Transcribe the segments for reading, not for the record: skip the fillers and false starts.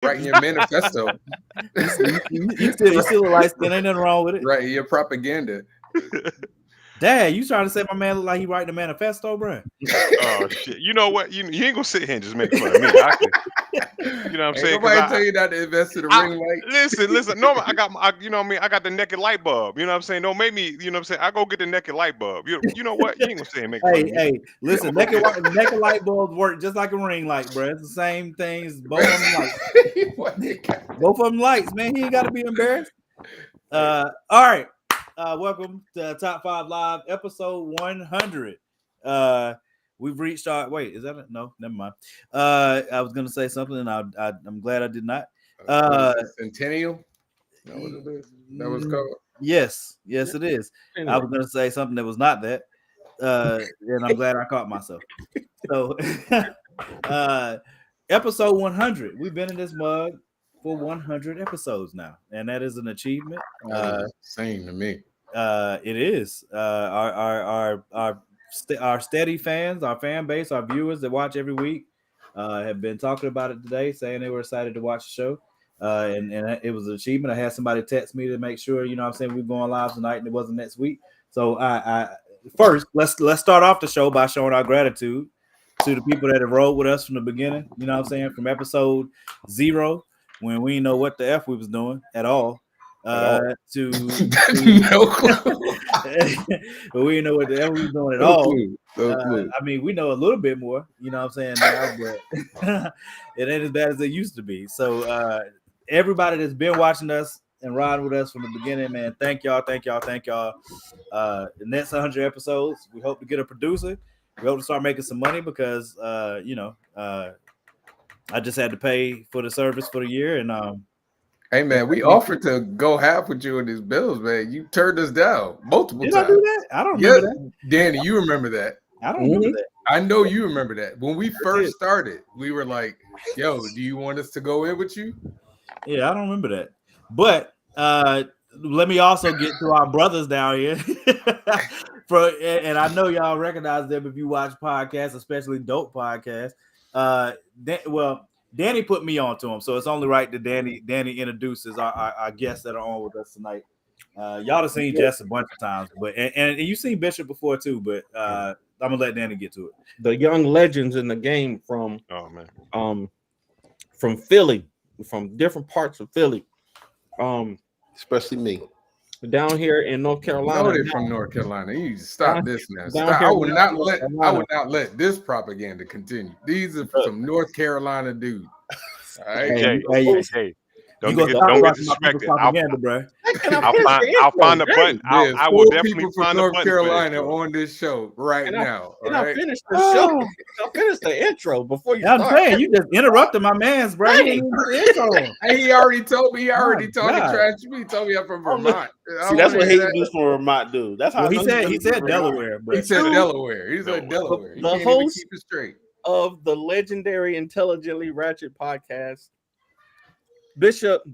writing your manifesto. You still a light skin. Ain't nothing wrong with it. Right, your propaganda. Dad, you trying to say my man look like he writing a manifesto, bro? Oh shit! You know what? You ain't gonna sit here and just make fun of me. I can, you know what I'm saying? Ain't nobody tell you not to invest in a ring light. Listen. No, I got you know what I mean. I got the naked light bulb. You know what I'm saying? Don't make me. You know what I'm saying? I go get the naked light bulb. You know what? You ain't gonna sit here and make fun of me. Hey, listen. Naked light bulbs work just like a ring light, bro. It's the same things. Both of them lights. Both of them lights, man. He ain't got to be embarrassed. All right. Welcome to Top 5 Live, episode 100. We've reached our is that it? No, never mind. I was gonna say something, and I'm glad I did not. Centennial. That what it is? That was called. Yes, it is. I was gonna say something that was not that, and I'm glad I caught myself. So, episode 100. We've been in this mug for 100 episodes now, and that is an achievement. Same to me. It is. Our steady fans, our fan base, our viewers that watch every week have been talking about it today, saying they were excited to watch the show. And it was an achievement. I had somebody text me to make sure, you know what I'm saying, we're going live tonight and it wasn't next week. So I first let's start off the show by showing our gratitude to the people that have rolled with us from the beginning, you know what I'm saying, from episode 0, when we didn't know what the F we was doing at all. To no clue. But we didn't know what the hell we was doing at all. I mean, we know a little bit more, you know what I'm saying, now, but it ain't as bad as it used to be. So everybody that's been watching us and riding with us from the beginning, man, thank y'all. The next 100 episodes, we hope to get a producer. We hope to start making some money because I just had to pay for the service for the year, and hey man, we offered to go half with you in these bills, man. You turned us down multiple times. Did I do that? I don't remember that. Danny, you remember that? I don't remember that. I know you remember that. When we first started, we were like, "Yo, do you want us to go in with you?" Yeah, I don't remember that. But let me also get to our brothers down here. And I know y'all recognize them if you watch podcasts, especially dope podcasts. Danny put me on to him, so it's only right that Danny introduces our guests that are on with us tonight. Y'all have seen Jess a bunch of times, but and you've seen Bishop before too, but I'm gonna let Danny get to it. The young legends in the game from Philly, from different parts of Philly, especially me. Down here in North Carolina. No, they're from North Carolina. You stop this now. Stop. I would not let this propaganda continue. These are some North Carolina dudes. All right. Hey. Don't get disrespected. I'll find the button. I will definitely find the button. North Carolina on this show now. I finished the show. I finished the intro before you. I'm saying you just interrupted my man's, bro. Hey, he already told me. He already talking trash to me. He told me I'm from Vermont. See, that's what Hayden does from Vermont, dude. That's how he said Delaware. But he said Delaware. He's like Delaware. The host keep it straight of the legendary Intelligently Ratchet podcast, Bishop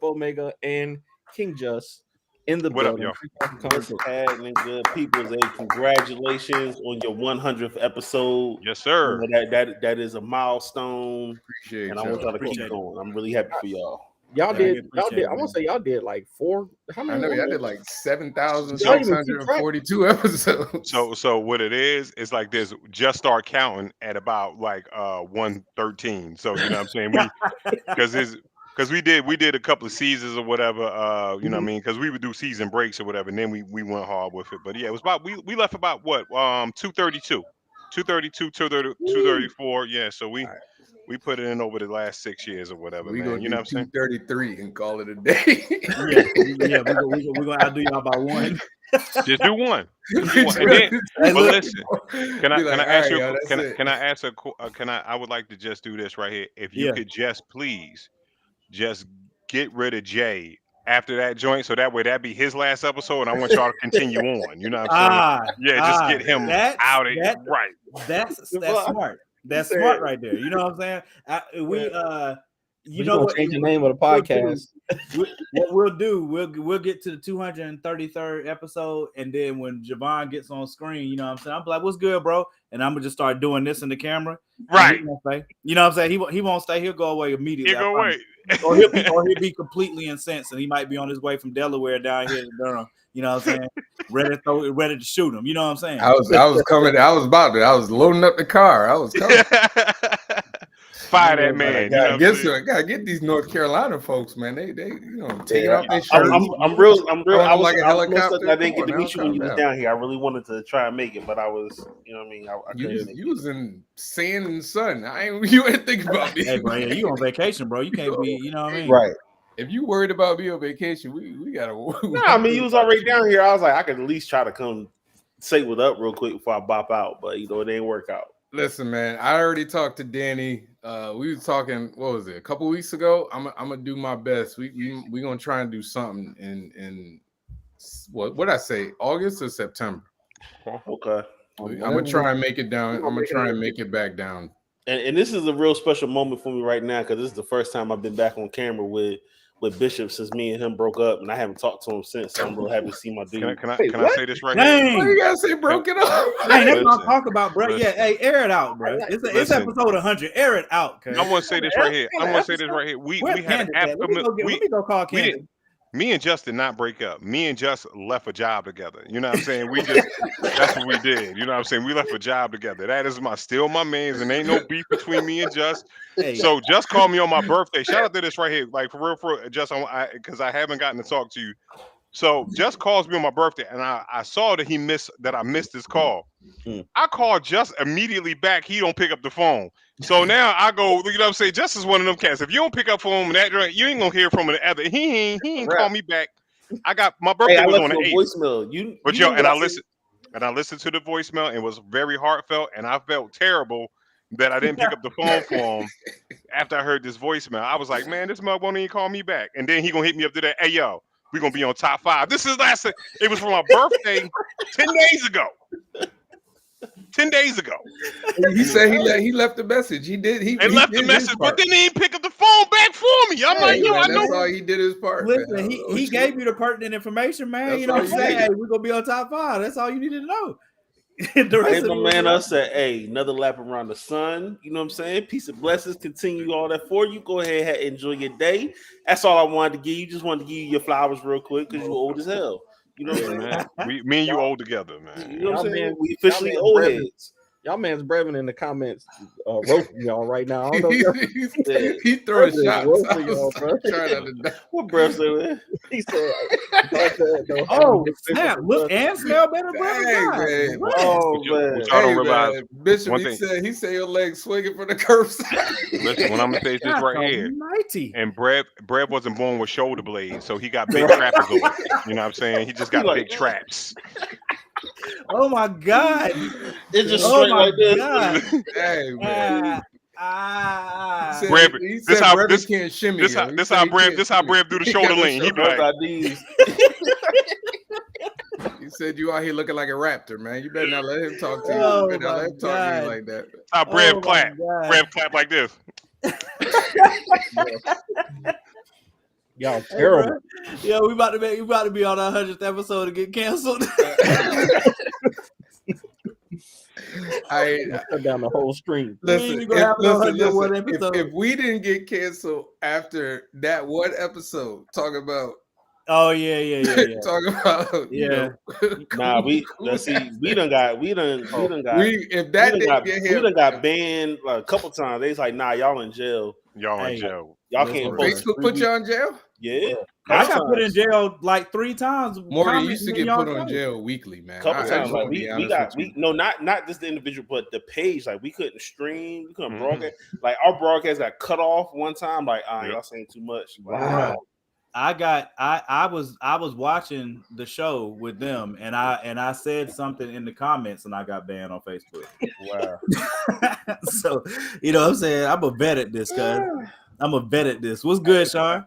Omega, and King Just in the building. What's happening, good people? Congratulations on your 100th episode. Yes, sir. That is a milestone. Appreciate and I want y'all to keep going. I'm really happy for y'all. Y'all did. I want to say y'all did like 4. How many? I know y'all did like 7,642 episodes. So what it is, it's like this. Just start counting at about like 113. So you know what I'm saying? Because we did a couple of seasons or whatever, you know what I mean? Because we would do season breaks or whatever, and then we went hard with it. But yeah, it was about we left about what 232, 234. Yeah, so we put it in over the last 6 years or whatever. We man. You know what I'm saying? 233 and call it a day. yeah, we're gonna outdo y'all by one. Just do one. But listen, can I would like to just do this right here. If you could just please. Just get rid of Jay after that joint, so that way that'd be his last episode, and I want y'all to continue on. You know what I'm saying? Just get him out of here. Right. That's smart. That's smart right there. You know what I'm saying? You know what? Change the name of the podcast. What we'll do, we'll get to the 233rd episode, and then when Javon gets on screen, you know what I'm saying? I'm like, "What's good, bro?" And I'm gonna just start doing this in the camera. Right. You know what I'm saying? He won't stay. He'll go away immediately. He'll go away. Or he'll be completely incensed, and he might be on his way from Delaware down here to Durham. You know what I'm saying? ready to shoot him. You know what I'm saying? I was loading up the car. I was coming. Fire that man. Gotta get these North Carolina folks, man. They taking off their shirts. I'm real. I was like a helicopter. I didn't get to meet you when you was down here. I really wanted to try and make it, but I was, you know what I mean. I you was in sand and sun. You ain't thinking about me. Hey, bro, you on vacation, bro? You can't be. You know what I mean? Right. If you worried about me on vacation, we gotta. No, I mean you was already down here. I was like, I could at least try to come say what up real quick before I bop out, but it didn't work out. Listen, man, I already talked to Danny. We were talking. What was it? A couple weeks ago. I'm gonna do my best. We gonna try and do something in what I say, August or September. Okay. I'm gonna try and make it down. I'm gonna try and make it back down. And this is a real special moment for me right now because this is the first time I've been back on camera with Bishop since me and him broke up, and I haven't talked to him since. So I'm real happy to see my dude. Can I say this right Dang. Why you gotta say broke it up? Hey, that's what I'm talking about, bro. Yeah, hey, air it out, bro. It's episode 100. Air it out. I want to say this right here. We had let me go call Candace. Me and Just did not break up. Me and Just left a job together. You know what I'm saying? That's what we did. You know what I'm saying? We left a job together. That is still my man's, and ain't no beef between me and Just. Hey. So Just called me on my birthday. Shout out to this right here. Like for real, Just, because I haven't gotten to talk to you. So Just calls me on my birthday, and I saw that I missed his call. I called Just immediately back. He don't pick up the phone. So now I go, you know what I'm saying? Just is one of them cats. If you don't pick up phone you ain't gonna hear from the other. He ain't call me back. I got my birthday was on the 8th. I listened to the voicemail and it was very heartfelt, and I felt terrible that I didn't pick up the phone for him after I heard this voicemail. I was like, man, this mug won't even call me back. And then he gonna hit me up today. Hey yo, we're gonna be on top 5. This is it was for my birthday 10 days ago. 10 days ago. He said he left the message. He did. He left the message, but then he didn't pick up the phone back for me. I'm like, yo, I know. That's all he did his part. Listen, he gave you the pertinent information, man. That's you know what I'm saying? Hey, we're gonna be on top 5. That's all you needed to know. I said, hey, another lap around the sun. You know what I'm saying? Peace and blessings. Continue all that for you. Go ahead and enjoy your day. That's all I wanted to give you. Just wanted to give you your flowers real quick because you're old as hell. You know what I'm saying? Me and you old together, man. You know what I'm saying? We officially old heads. Y'all man's Brevin in the comments roasting y'all right now. I don't know he throwing shots. What Brev said? He said, "Oh snap! Look and smell better, Brevin." Oh man! Which I don't realize. Bishop, he said your legs swinging from the curbside. Listen, when I'm gonna say this right here, and Brev wasn't born with shoulder blades, so he got big trapezoids. You know what I'm saying? He just got big traps. Oh my God! It's just straight like this. Hey man! This how Brev do the shoulder lean. He be like, he said you out here looking like a raptor, man. You better not let him talk to you. You better not let him talk to you like that. How Brev clap? Brev clap like this. Y'all terrible. Yeah, we about to be on our 100th episode to get canceled. I cut down the whole stream. Listen, if we didn't get canceled after that one episode, talking about. Oh yeah. Talking about we done got banned like a couple times. They was like, nah, y'all in jail. Y'all in jail. Y'all can't Facebook put you in jail? Yeah. I got put in jail like 3 times. Morgan used to get put on jail weekly, man. Couple times. Like not just the individual, but the page. Like we couldn't stream, we couldn't broadcast. Like our broadcast got cut off one time. Like, y'all saying too much. Wow. I was watching the show with them, and I said something in the comments, and I got banned on Facebook. Wow. So you know what I'm saying? I'm a vet at this, cuz. I'm a vet at this. What's good, Sean?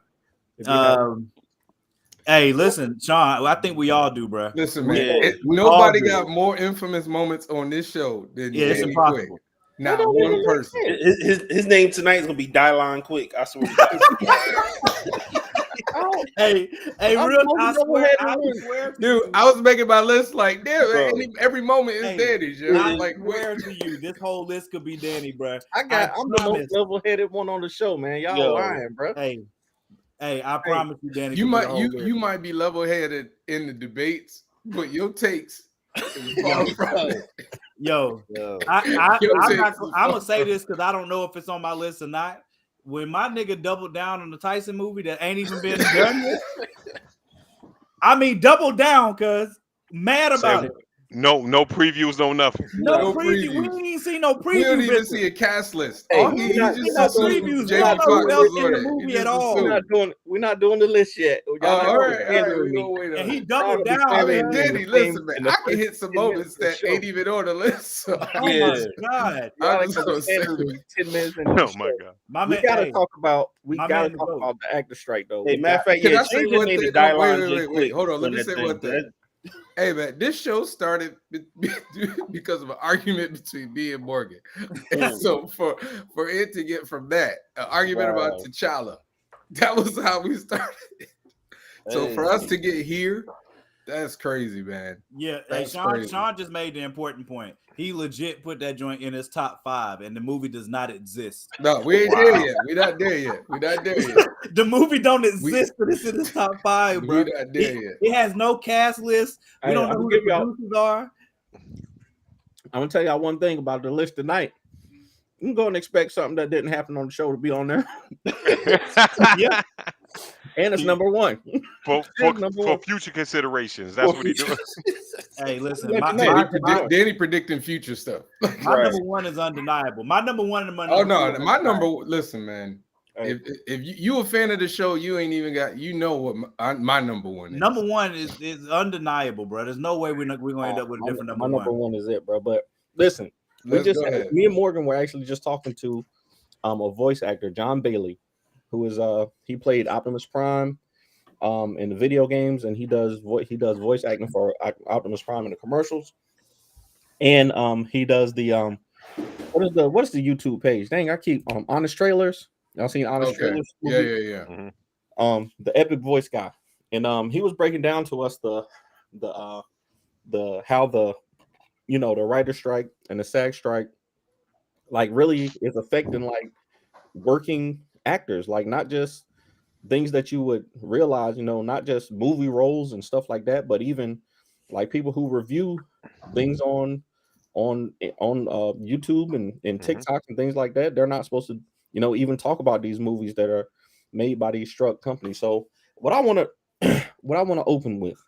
Hey, listen, Sean. I think we all do, bro. Listen, man. Nobody got more infamous moments on this show than it's impossible. Not one person. His name tonight is gonna be Dylon Quick. I swear. Hey, real. I swear, Dude, I was making my list like, damn, Bro. every moment is Hey, Danny's. Yo. I Like, swear to you, this whole list could be Danny, bro. I'm the most promise. level-headed one on the show, man. Y'all Yo. lying, bro. Hey, I promise you, Danny. you could be might the whole list. you might be level headed in the debates, but your takes is far from it. Yo, Yo. I'm takes gonna say this because I don't know if it's on my list or not. When my nigga doubled down on the Tyson movie that ain't even been done yet, I mean double down, cuz mad about it. No previews, no nothing. No No preview. previews. We ain't seen no preview. We don't even bitches. see a cast list. Hey, All we he not- just we not assumed previews. Jamie We don't know Foxx who else was in on the it. movie He at just all. assumed. We're not doing the list yet. All right, we gonna wait on And he it. doubled Probably down. I family mean, man. Danny, in listen, man, the I can first hit some 10 minutes moments of the that show. ain't even on the list. So Oh Yeah. my god. Y'all I ain't just gonna gonna say- stand in 10 minutes in the Oh my show. god. My We man, gotta hey, talk about my man to vote. the actor strike though. Hey, matter of fact, Can yeah, I say change your one name to thing? No, Dylon wait, J. Quick. hold on. Let on me that say thing, one thing. Hey man, this show started because of an argument between me and Morgan. And so for it to get from that, an argument about Wow. T'Challa, that was how we started. So for us to get here, that's crazy, man. yeah, hey, That's Sean crazy. just made the important point. He legit put that joint in his top 5, and the movie does not exist. No, we ain't there yet. We not there yet. We not there yet. The movie don't exist, but it's in his top 5, We bro. not there yet. It has no cast list. We Hey, don't I'm know who gonna the give y'all- producers are. I'm gonna tell y'all one thing about the list tonight. You can go and expect something that didn't happen on the show to be on there. Yeah. And it's number one. for Number one. future considerations. That's what he doing. Hey, listen, Let my, me know. my, Danny predicting future stuff. my Right. number one is undeniable. My number one and my Oh number no, two are my undeniable. number. Listen, man. Hey. If you a fan of the show, you ain't even got. You know what my number one is. Number one is undeniable, bro. There's no way we're gonna end up with a different my number number one. one is it, bro. But listen, Let's go ahead. me and Morgan were actually just talking to a voice actor, John Bailey, who is he played Optimus Prime in the video games, and he does voice acting for Optimus Prime in the commercials, and he does the what is the YouTube page? Dang, I keep Honest Trailers. Y'all seen Honest Okay. Trailers? Yeah. The epic voice guy, and he was breaking down to us the how the the writer strike and the SAG strike like really is affecting like working actors, like not just things that you would realize, not just movie roles and stuff like that, but even like people who review things on YouTube and TikTok and things like that. They're not supposed to, even talk about these movies that are made by these struck companies. So what I want to open with,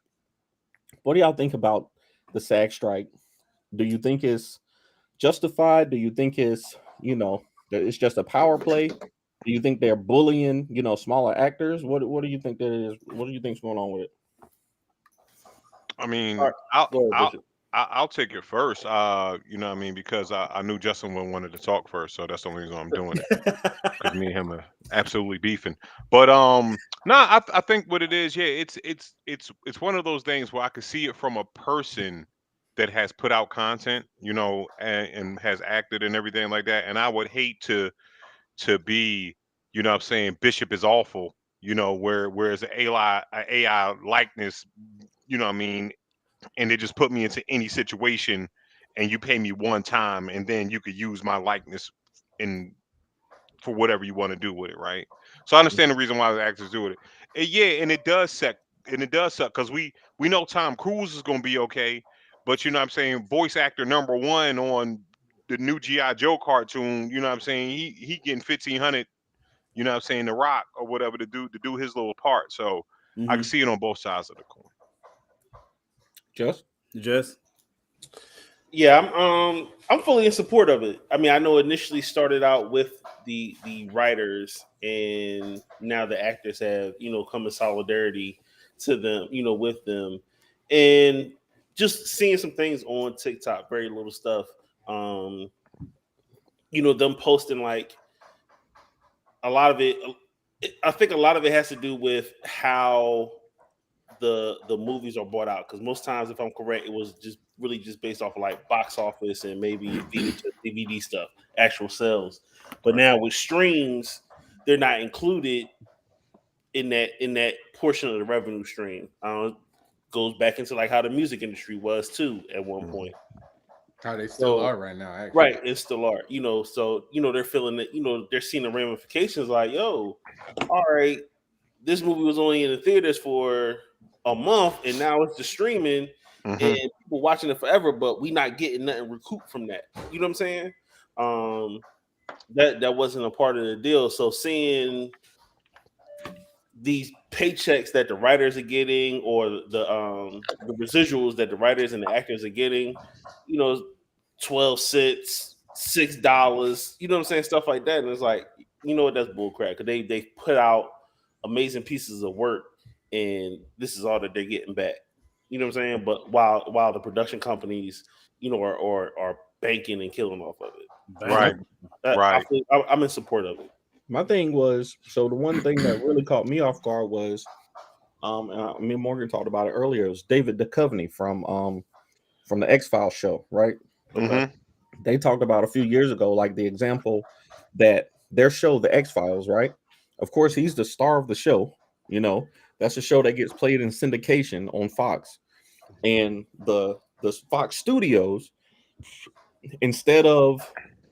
what do y'all think about the SAG strike? Do you think it's justified? Do you think it's that it's just a power play? Do you think they're bullying smaller actors? What do you think that is? What do you think's going on with it? I mean, All right, go ahead, Bishop. I'll take it first. You know what I mean, because I knew Justin wanted to talk first, so that's the only reason I'm doing it. Because me and him are absolutely beefing. But I think what it is, yeah, it's one of those things where I could see it from a person that has put out content, and has acted and everything like that. And I would hate to be, what I'm saying, Bishop is awful, whereas an AI likeness, what I mean, and they just put me into any situation and you pay me one time and then you could use my likeness for whatever you want to do with it, right? So I understand the reason why the actors do it. And it does suck. And it does suck because we know Tom Cruise is going to be okay, but what I'm saying, voice actor number one on the new G.I. Joe cartoon, what I'm saying, he getting 1,500, what I'm saying, The Rock or whatever to do his little part. So I can see it on both sides of the coin. Just Yeah, I'm fully in support of it. I mean, I know it initially started out with the writers, and now the actors have come in solidarity to them, with them, and just seeing some things on TikTok, very little stuff. Them posting like a lot of it. I think a lot of it has to do with how the movies are bought out, because most times, if I'm correct, it was just really just based off of like box office and maybe VHS, DVD stuff, actual sales. But now with streams, they're not included in that portion of the revenue stream. Goes back into like how the music industry was too at one point. How they still are right now, actually. Right, it's still are. So they're feeling it. They're seeing the ramifications. Like, yo, all right, this movie was only in the theaters for a month, and now it's just streaming, and people watching it forever. But we not getting nothing recouped from that. You know what I'm saying? That wasn't a part of the deal. So seeing these paychecks that the writers are getting, or the residuals that the writers and the actors are getting, 12 cents, $6, you know what I'm saying? Stuff like that. And it's like, that's bullcrap, because they put out amazing pieces of work, and this is all that they're getting back. You know what I'm saying? But while the production companies, are banking and killing off of it. Right. Right. I'm in support of it. My thing was, so the one thing that really caught me off guard was, me and Morgan talked about it earlier. It was David Duchovny from the X-Files show, right? Mm-hmm. They talked about a few years ago, like the example that their show, the X-Files, right? Of course, he's the star of the show. That's a show that gets played in syndication on Fox, and the Fox Studios, instead of,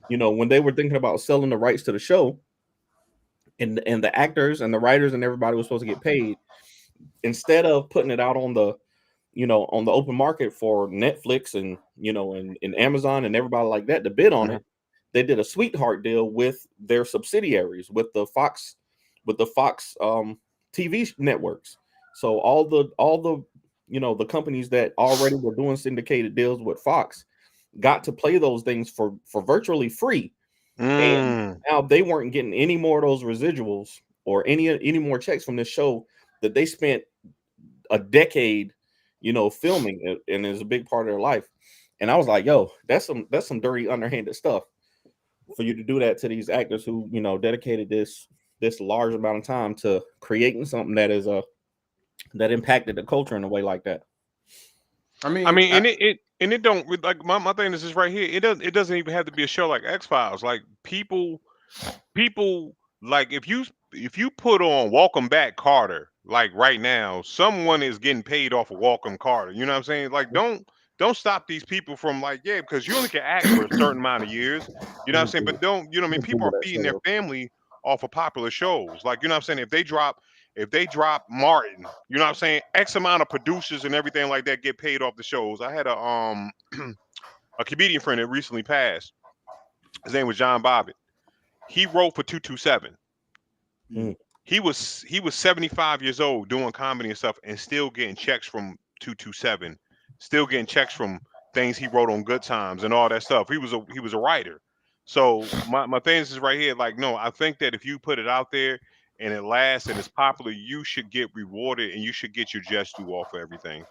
when they were thinking about selling the rights to the show, and the actors and the writers and everybody was supposed to get paid, instead of putting it out on the on the open market for Netflix and and Amazon and everybody like that to bid on it, they did a sweetheart deal with their subsidiaries, with the Fox TV networks. So all the the companies that already were doing syndicated deals with Fox got to play those things for virtually free. And now they weren't getting any more of those residuals or any more checks from this show that they spent a decade, filming, and is a big part of their life. And I was like, yo, that's some dirty, underhanded stuff for you to do that to these actors who, dedicated this large amount of time to creating something that is that impacted the culture in a way like that. It don't, like, my thing is just right here. It doesn't even have to be a show like X-Files. Like people like, if you put on Welcome Back Carter, like right now, someone is getting paid off of Welcome Carter. You know what I'm saying? Like, don't stop these people from, like, yeah, because you only can act for a certain amount of years. You know what I'm saying? But don't, people are feeding their family off of popular shows. Like, you know what I'm saying? If they drop Martin, you know what I'm saying, X amount of producers and everything like that get paid off the shows. I had a comedian friend that recently passed. His name was John Bobbitt. He wrote for 227. He was 75 years old doing comedy and stuff, and still getting checks from 227, still getting checks from things he wrote on Good Times and all that stuff. He was a writer. So my thing is right here, like, no, I think that if you put it out there and it lasts and it's popular, you should get rewarded, and you should get your just due off of everything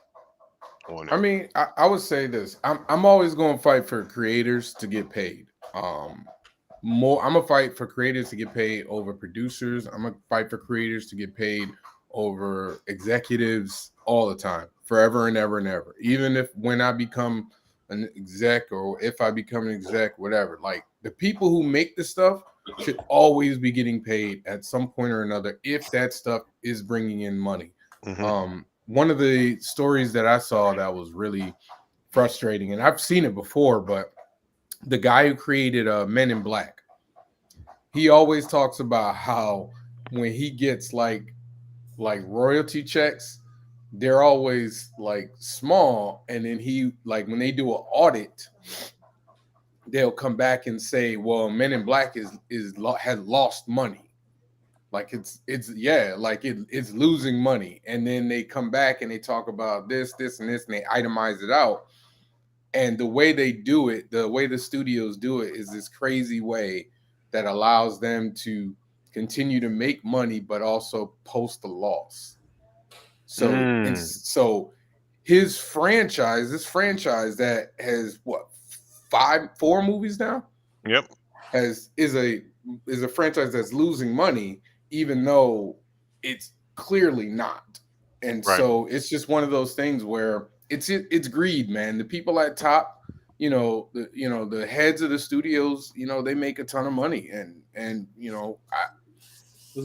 on it. I would say this. I'm always going to fight for creators to get paid. I'm gonna fight for creators to get paid over producers. I'm gonna fight for creators to get paid over executives all the time, forever and ever and ever. Even when I become an exec, or if I become an exec, whatever. Like, the people who make the stuff should always be getting paid at some point or another if that stuff is bringing in money. One of the stories that I saw that was really frustrating, and I've seen it before, but the guy who created Men in Black, he always talks about how when he gets like royalty checks, they're always like small, and then he, like, when they do an audit, they'll come back and say, well, Men in Black has lost money. Like, it's losing money. And then they come back and they talk about this, and this, and they itemize it out. And the way they do it, the way the studios do it, is this crazy way that allows them to continue to make money, but also post the loss. So, so this franchise that has four movies now. Yep. is a franchise that's losing money, even though it's clearly not. And Right. so it's just one of those things where it's greed, man. The people at top, the heads of the studios, they make a ton of money, and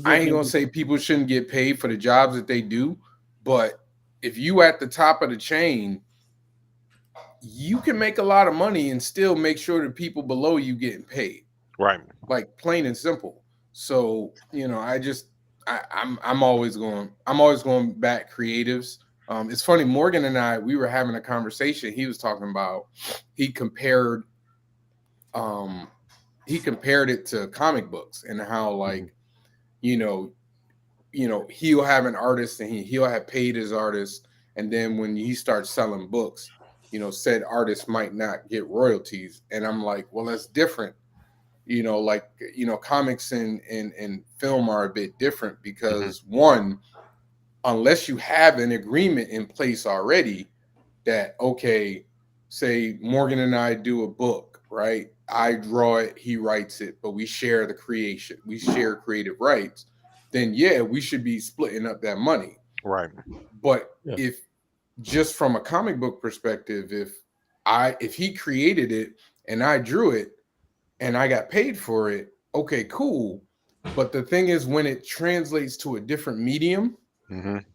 I ain't gonna say people shouldn't get paid for the jobs that they do, but if you at the top of the chain, you can make a lot of money and still make sure the people below you getting paid. Right. Like plain and simple. So, I'm always going back creatives. It's funny, Morgan and I, we were having a conversation. He was talking about he compared it to comic books and how, like, he'll have an artist and he'll have paid his artist, and then when he starts selling books, said artist might not get royalties. And I'm like, well, that's different. Comics and film are a bit different because one, unless you have an agreement in place already that, okay, say Morgan and I do a book, right? I draw it, he writes it, but we share the creation, we share creative rights, then yeah, we should be splitting up that money. Right. But if just from a comic book perspective, if he created it and I drew it and I got paid for it, okay, cool. But the thing is, when it translates to a different medium,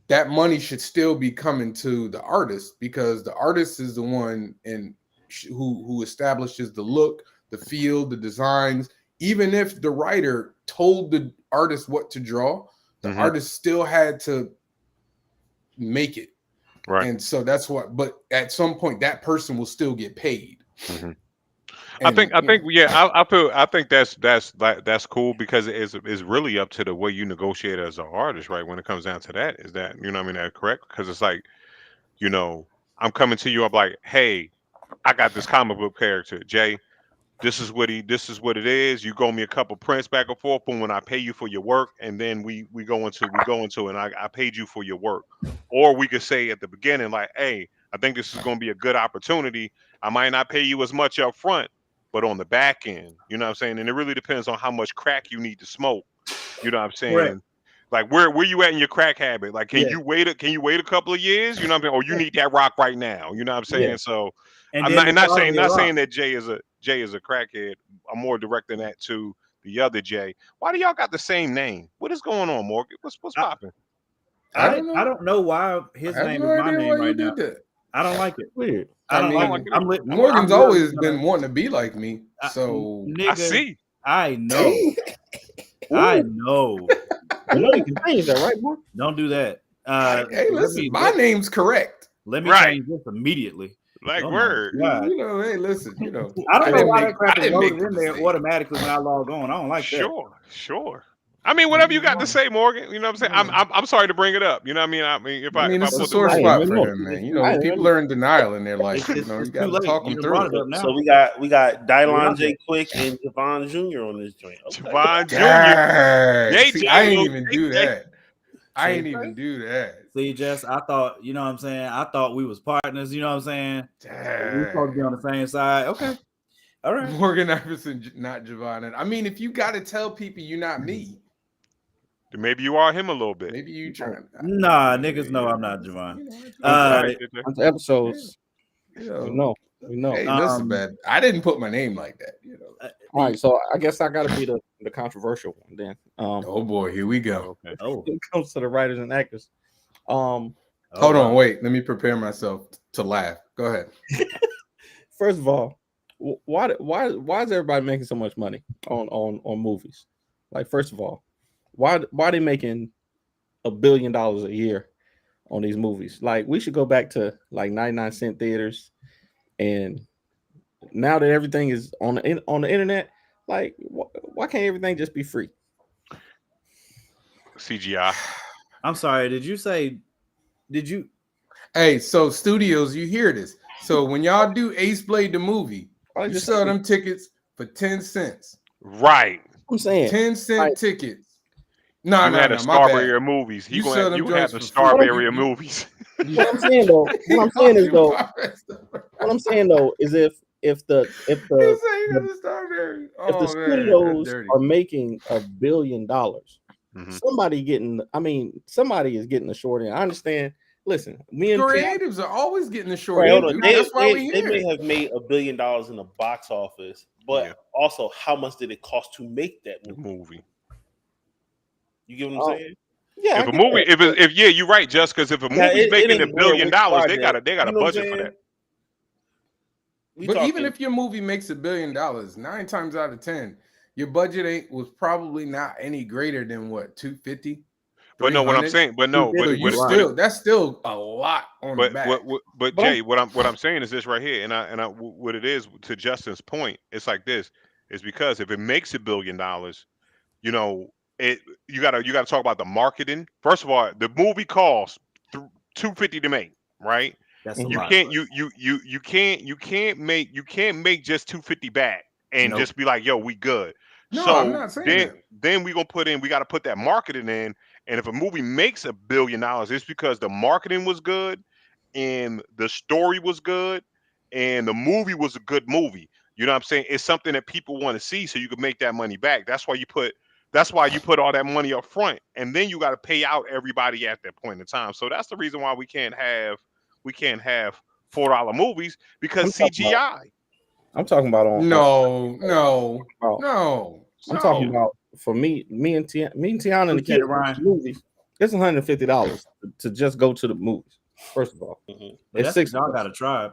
that money should still be coming to the artist, because the artist is the one who establishes the look, the feel, the designs. Even if the writer told the artist what to draw, the artist still had to make it. Right. And so that's what, but at some point that person will still get paid. I think I think that's cool, because it's really up to the way you negotiate as an artist, right? When it comes down to that, is that, what I mean, that correct? Because it's like, I'm coming to you, I'm like, hey, I got this comic book character, Jay. This is what it is. You go me a couple prints back and forth, and when I pay you for your work, and then we go into and I paid you for your work. Or we could say at the beginning, like, hey, I think this is going to be a good opportunity. I might not pay you as much up front, but on the back end, you know what I'm saying? And it really depends on how much crack you need to smoke. You know what I'm saying? Right. Like, where you at in your crack habit? Like, can you wait a couple of years? You know what I'm saying? Or you need that rock right now. You know what I'm saying? Yeah. So And I'm then not the saying quality of that Jay is a crackhead. I'm more directing that to the other Jay. Why do y'all got the same name? What is going on, Morgan? What's popping? I don't know why his name is my name right now. I don't like it. Weird. I don't like mean, it. Morgan's always been wanting to be like me, so nigga, I see. I know. I know. You know you can change that, right, boy? Don't do that. hey, listen, my name's correct. Let me Right. change this immediately. Like, Oh my word. God. Hey, listen, I don't know didn't why make- that crap I is didn't make loaded the in there mistake. automatically when I log on. I don't like that. Sure. I mean, whatever you got to say, Morgan. You know what I'm saying? I'm sorry to bring it up. You know what I mean? I mean, if I it's a put sore the spot I for know. him, man. People are in denial in their life. It's You too got to late. talk You them done brought through it it. up now. So we got Dylon J. Quick and Javon Jr. on this joint. Okay. Javon Jr. Dang. See, JJ, I ain't little even do JJ. that. I ain't even do that. See, Jess, I thought, you know what I'm saying? I thought we was partners, you know what I'm saying? We were supposed to be on the same side. Okay. All right. Morgan Iverson, not Javon. I mean, if you got to tell people you're not me, Maybe you are him a little bit. maybe you trying. Nah, niggas know I'm not Javon. All right, JJ. On the episodes, we know. Hey, listen, man. I didn't put my name like that. All right, so I guess I got to be the controversial one then. Oh boy, here we go. Okay. Oh. When it comes to the writers and actors, Hold on, wait. Let me prepare myself to laugh. Go ahead. first of all, why is everybody making so much money on movies? Like, first of all, why they making $1 billion a year on these movies? Like, we should go back to like 99-cent theaters, and now that everything is on the internet, like, why can't everything just be free? CGI. I'm sorry. Did you? Hey, so studios, you hear this? So when y'all do Ace Blade the movie, I you just sell them tickets for 10 cents. Right. I'm saying 10-cent Right. tickets. No, You had a my Starberry bad. of movies. You sell them You have joints the for free. Starberry of movies. what I'm saying though. What I'm saying is though. What I'm saying though is if the You say you got the Starberry. if Oh, the man, studios that's dirty. are making $1 billion, somebody is getting the short end. I understand. Listen, me and creatives are always getting the short Right, end. hold on. Dude. That's why we They here. may have made $1 billion in the box office, but Yeah. also how much did it cost to make that The movie? movie. You get what I'm saying? Yeah, If a movie, if yeah, you're right, just because if a Now, movie's it making ain't $1 billion, worth they got a you know what I'm budget for saying? that. We But talking, even if your movie makes $1 billion, 9 times out of 10, your budget was probably not any greater than what 250. But no, what I'm 300? saying, but no, So but you but that's still a lot on the but back. but Jay, what I'm saying is this right here, and what it is to Justin's point, it's like this, is because if it makes $1 billion, you know, you gotta talk about the marketing. First of all, the movie costs $250 to make, right? That's a You lot. can't you can't make just 250 back and Nope. just be like, yo, we good. No, So I'm not saying that. then we got to put that marketing in. And if a movie makes $1 billion, it's because the marketing was good and the story was good and the movie was a good movie. You know what I'm saying? It's something that people want to see so you can make that money back. That's why you put all that money up front, and then you got to pay out everybody at that point in time. So that's the reason why we can't have $4 movies, because CGI. I'm talking about on. No. I'm talking about for me and Tiana and the kids movies. It's $150 to just go to the movies. First of all, But it's $6. Y'all got to try it.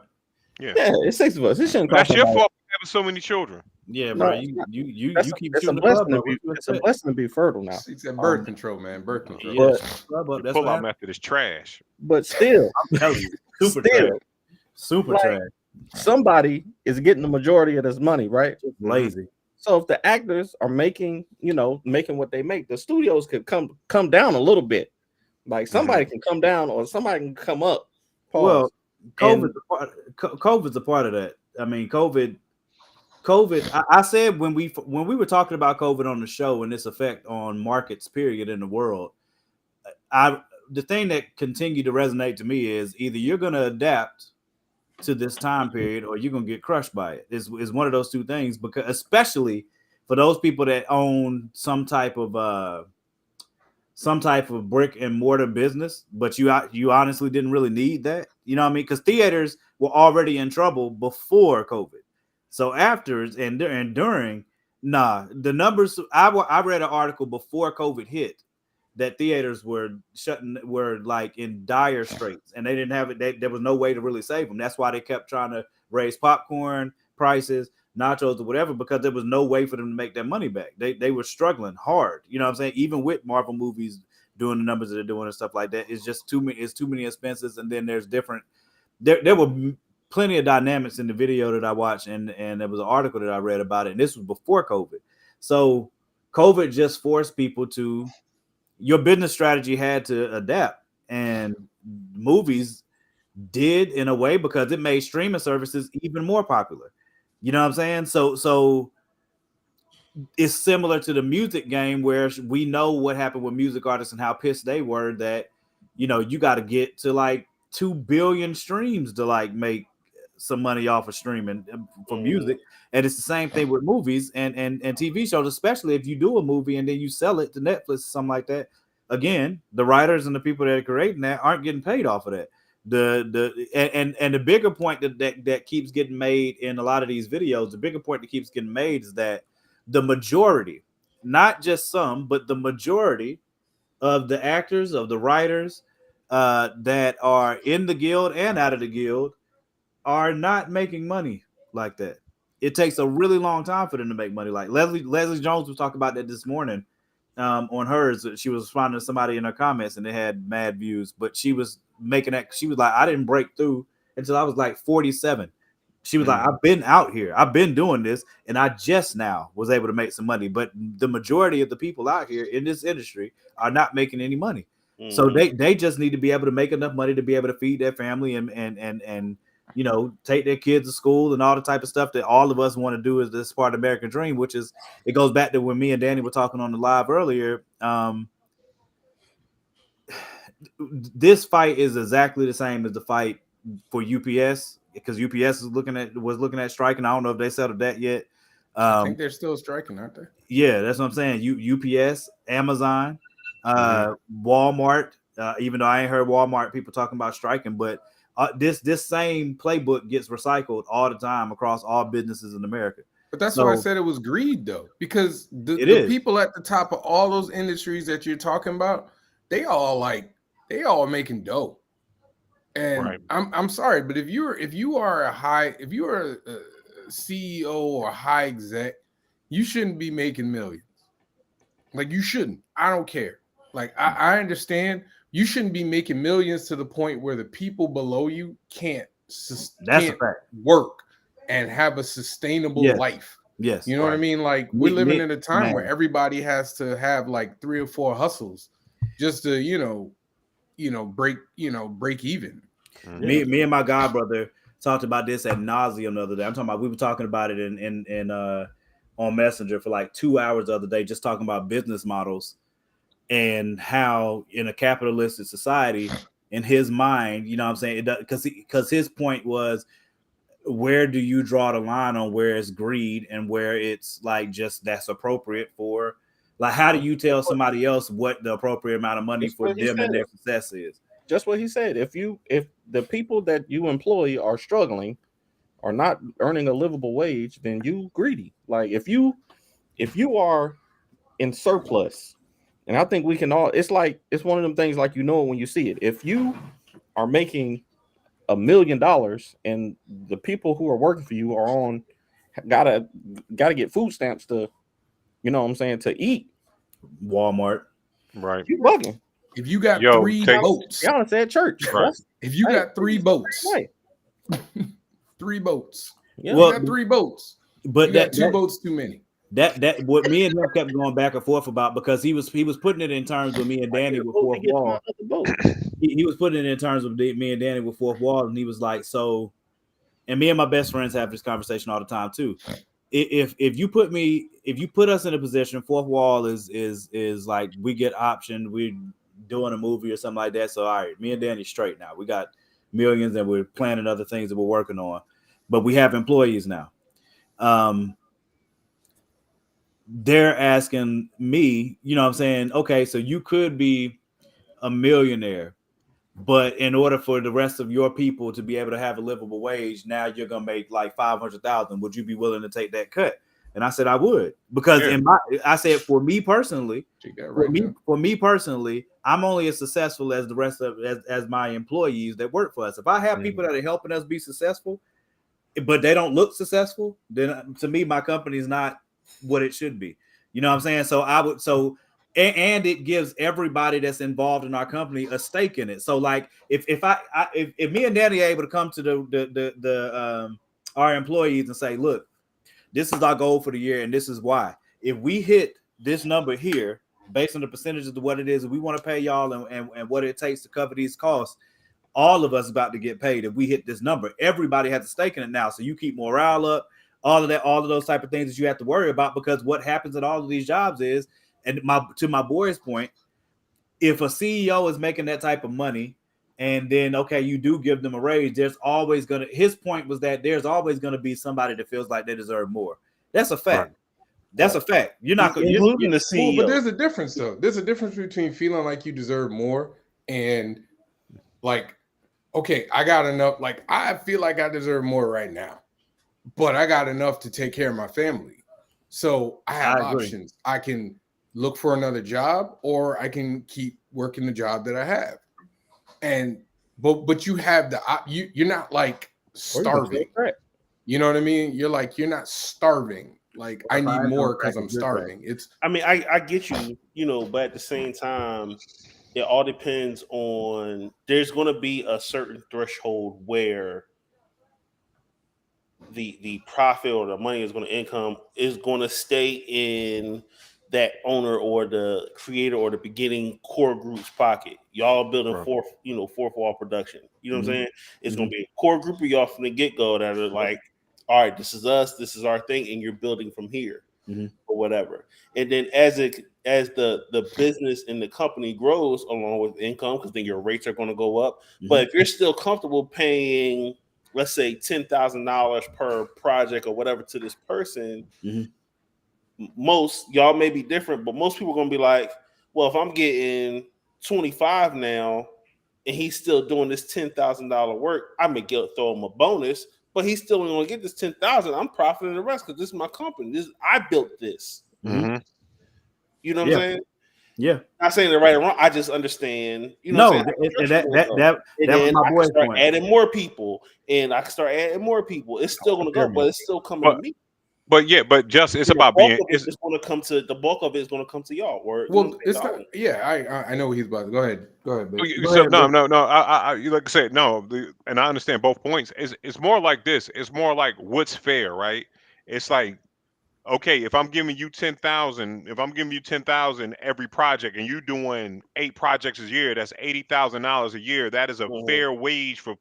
Yeah, it's $6 of us. It shouldn't but cost. that's your fault for having so many children. Yeah, No, bro. it's You keep it's a shooting the blessing club to up. be. It's a blessing to be fertile now. It's at birth control, man. Birth control. Yeah, But- shoot the club up. The That's pull-out what happened. method is trash. But still, I'm telling you, super Still. trash. Super Like, trash. somebody is getting the majority of this money, right? Just lazy. So if the actors are making what they make, the studios could come down a little bit. Like somebody can come down or somebody can come up. Pause. Well, COVID's a part of that. I mean, COVID. I said when we were talking about COVID on the show and its effect on markets, period, in the world, the thing that continued to resonate to me is either you're going to adapt to this time period or you're going to get crushed by it. Is one of those two things, because especially for those people that own some type of brick and mortar business, but you honestly didn't really need that. You know what I mean? Because theaters were already in trouble before COVID. So after and during, the numbers. I read an article before COVID hit that theaters were like in dire straits, and they didn't have it. There was no way to really save them. That's why they kept trying to raise popcorn prices, nachos, or whatever, because there was no way for them to make their money back. They were struggling hard. You know what I'm saying? Even with Marvel movies doing the numbers that they're doing and stuff like that, it's just too many expenses. And then there's different. There were plenty of dynamics in the video that I watched, and there was an article that I read about it, and this was before COVID. So COVID just forced people to. Your business strategy had to adapt, and movies did in a way, because it made streaming services even more popular. You know what I'm saying? So it's similar to the music game, where we know what happened with music artists and how pissed they were that, you got to get to like 2 billion streams to like make some money off of streaming for music. And it's the same thing with movies and TV shows, especially if you do a movie and then you sell it to Netflix or something like that. Again, the writers and the people that are creating that aren't getting paid off of that. The bigger point that keeps getting made in a lot of these videos, the bigger point that keeps getting made is that the majority, not just some, but the majority of the actors, of the writers that are in the guild and out of the guild are not making money like that. It takes a really long time for them to make money. Like Leslie Jones was talking about that this morning on hers. She was responding to somebody in her comments and they had mad views, but she was making that. She was like, I didn't break through until I was like 47. She was like, I've been out here, I've been doing this, and I just now was able to make some money. But the majority of the people out here in this industry are not making any money. So they just need to be able to make enough money to be able to feed their family and take their kids to school and all the type of stuff that all of us want to do. Is this part of the American dream, which is, it goes back to when me and Danny were talking on the live earlier. This fight is exactly the same as the fight for UPS, because UPS was looking at striking. I don't know if they settled that yet. I think they're still striking, aren't they? Yeah, that's what I'm saying. UPS, Amazon, Walmart. Even though I ain't heard Walmart people talking about striking, but this same playbook gets recycled all the time across all businesses in America. But that's why I said it was greed, though, because the people at the top of all those industries that you're talking about, they all making dough. And I'm sorry, but if you are a CEO or a high exec, you shouldn't be making millions. Like, you shouldn't. I don't care. Like, I understand you shouldn't be making millions to the point where the people below you can't work and have a sustainable life. Yes. You know what I mean? Like, we're living in a time where everybody has to have like 3 or 4 hustles just to, break even. Me and my godbrother talked about this ad nauseum the other day. I'm talking about, we were talking about it in on Messenger for like 2 hours the other day, just talking about business models and how in a capitalistic society, in his mind, you know what I'm saying? Because his point was, where do you draw the line on where it's greed and where it's like just that's appropriate for, like, how do you tell somebody else what the appropriate amount of money for them and their success is? Just what he said. If the people that you employ are struggling, are not earning a livable wage, then you greedy. Like, if you are in surplus, and I think we can all, it's one of them things, like, when you see it. If you are making $1 million and the people who are working for you are gotta get food stamps to, to eat. Walmart. Right. You bugging. If you got 3 boats, y'all said church. Right. If you got 3 boats, right. 3 boats. Yeah. Well, you got 3 boats, but you got 2 boats too many. That what me and him kept going back and forth about, because he was putting it in terms with me and Danny with Fourth Wall. He was putting it in terms of me and Danny with Fourth Wall, and he was like, so, and me and my best friends have this conversation all the time too. If you put us in a position, Fourth Wall is like, we get optioned, we're doing a movie or something like that. So all right, me and Danny straight now. We got millions and we're planning other things that we're working on, but we have employees now. They're asking me, you know what I'm saying? Okay, so you could be a millionaire, but in order for the rest of your people to be able to have a livable wage, now you're gonna make like 500,000. Would you be willing to take that cut? And I said I would, because I said for me personally, I'm only as successful as the rest of as my employees that work for us. If I have people that are helping us be successful, but they don't look successful, then to me, my company is not what it should be. You know what I'm saying? So and it gives everybody that's involved in our company a stake in it. So like if me and Danny are able to come to our employees and say, look, this is our goal for the year, and this is why. If we hit this number here, based on the percentages of what it is, we want to pay y'all and what it takes to cover these costs, all of us about to get paid. If we hit this number, everybody has a stake in it now. So you keep morale up, all of that, all of those type of things that you have to worry about, because what happens at all of these jobs is, and to my boy's point, if a CEO is making that type of money, and then, okay, you do give them a raise, his point was that there's always going to be somebody that feels like they deserve more. That's a fact. Right. That's a fact. You're not going to including the CEO. But there's a difference, though. There's a difference between feeling like you deserve more and like, okay, I got enough. Like, I feel like I deserve more right now, but I got enough to take care of my family. So I have options. I can look for another job, or I can keep working the job that I have. And but you have you're not like starving. You know what I mean? You're not starving. Like, I need more because I'm starving. I get you, but at the same time, it all depends on, there's going to be a certain threshold where the profit or the money is going to stay in that owner or the creator or the beginning core group's pocket. Y'all building Fourth Wall production. You know what I'm saying? It's going to be a core group of y'all from the get-go that are like, all right, this is us, this is our thing, and you're building from here or whatever. And then as the business and the company grows along with income, because then your rates are going to go up. But if you're still comfortable paying, let's say $10,000 per project or whatever to this person, most, y'all may be different, but most people are going to be like, well, if I'm getting 25 now, and he's still doing this $10,000 work, I may throw him a bonus, but he's still going to get this 10,000. I'm profiting the rest because this is my company. I built this. Mm-hmm. You know what I'm saying? Yeah. Not saying they're right or wrong. I just understand. You know, that was my boy's point. Adding more people, and I can start adding more people. It's still going to go, but it's still coming to me. But just it's about being. It's going to come to the bulk of it is going to come to y'all. Or well, it's not. Yeah, I know what he's about. Go ahead, baby. So no. I like I said no, and I understand both points. It's more like this. It's more like what's fair, right? It's like, okay, if I'm giving you 10,000, every project, and you're doing 8 projects a year, that's $80,000 a year. That is a fair wage for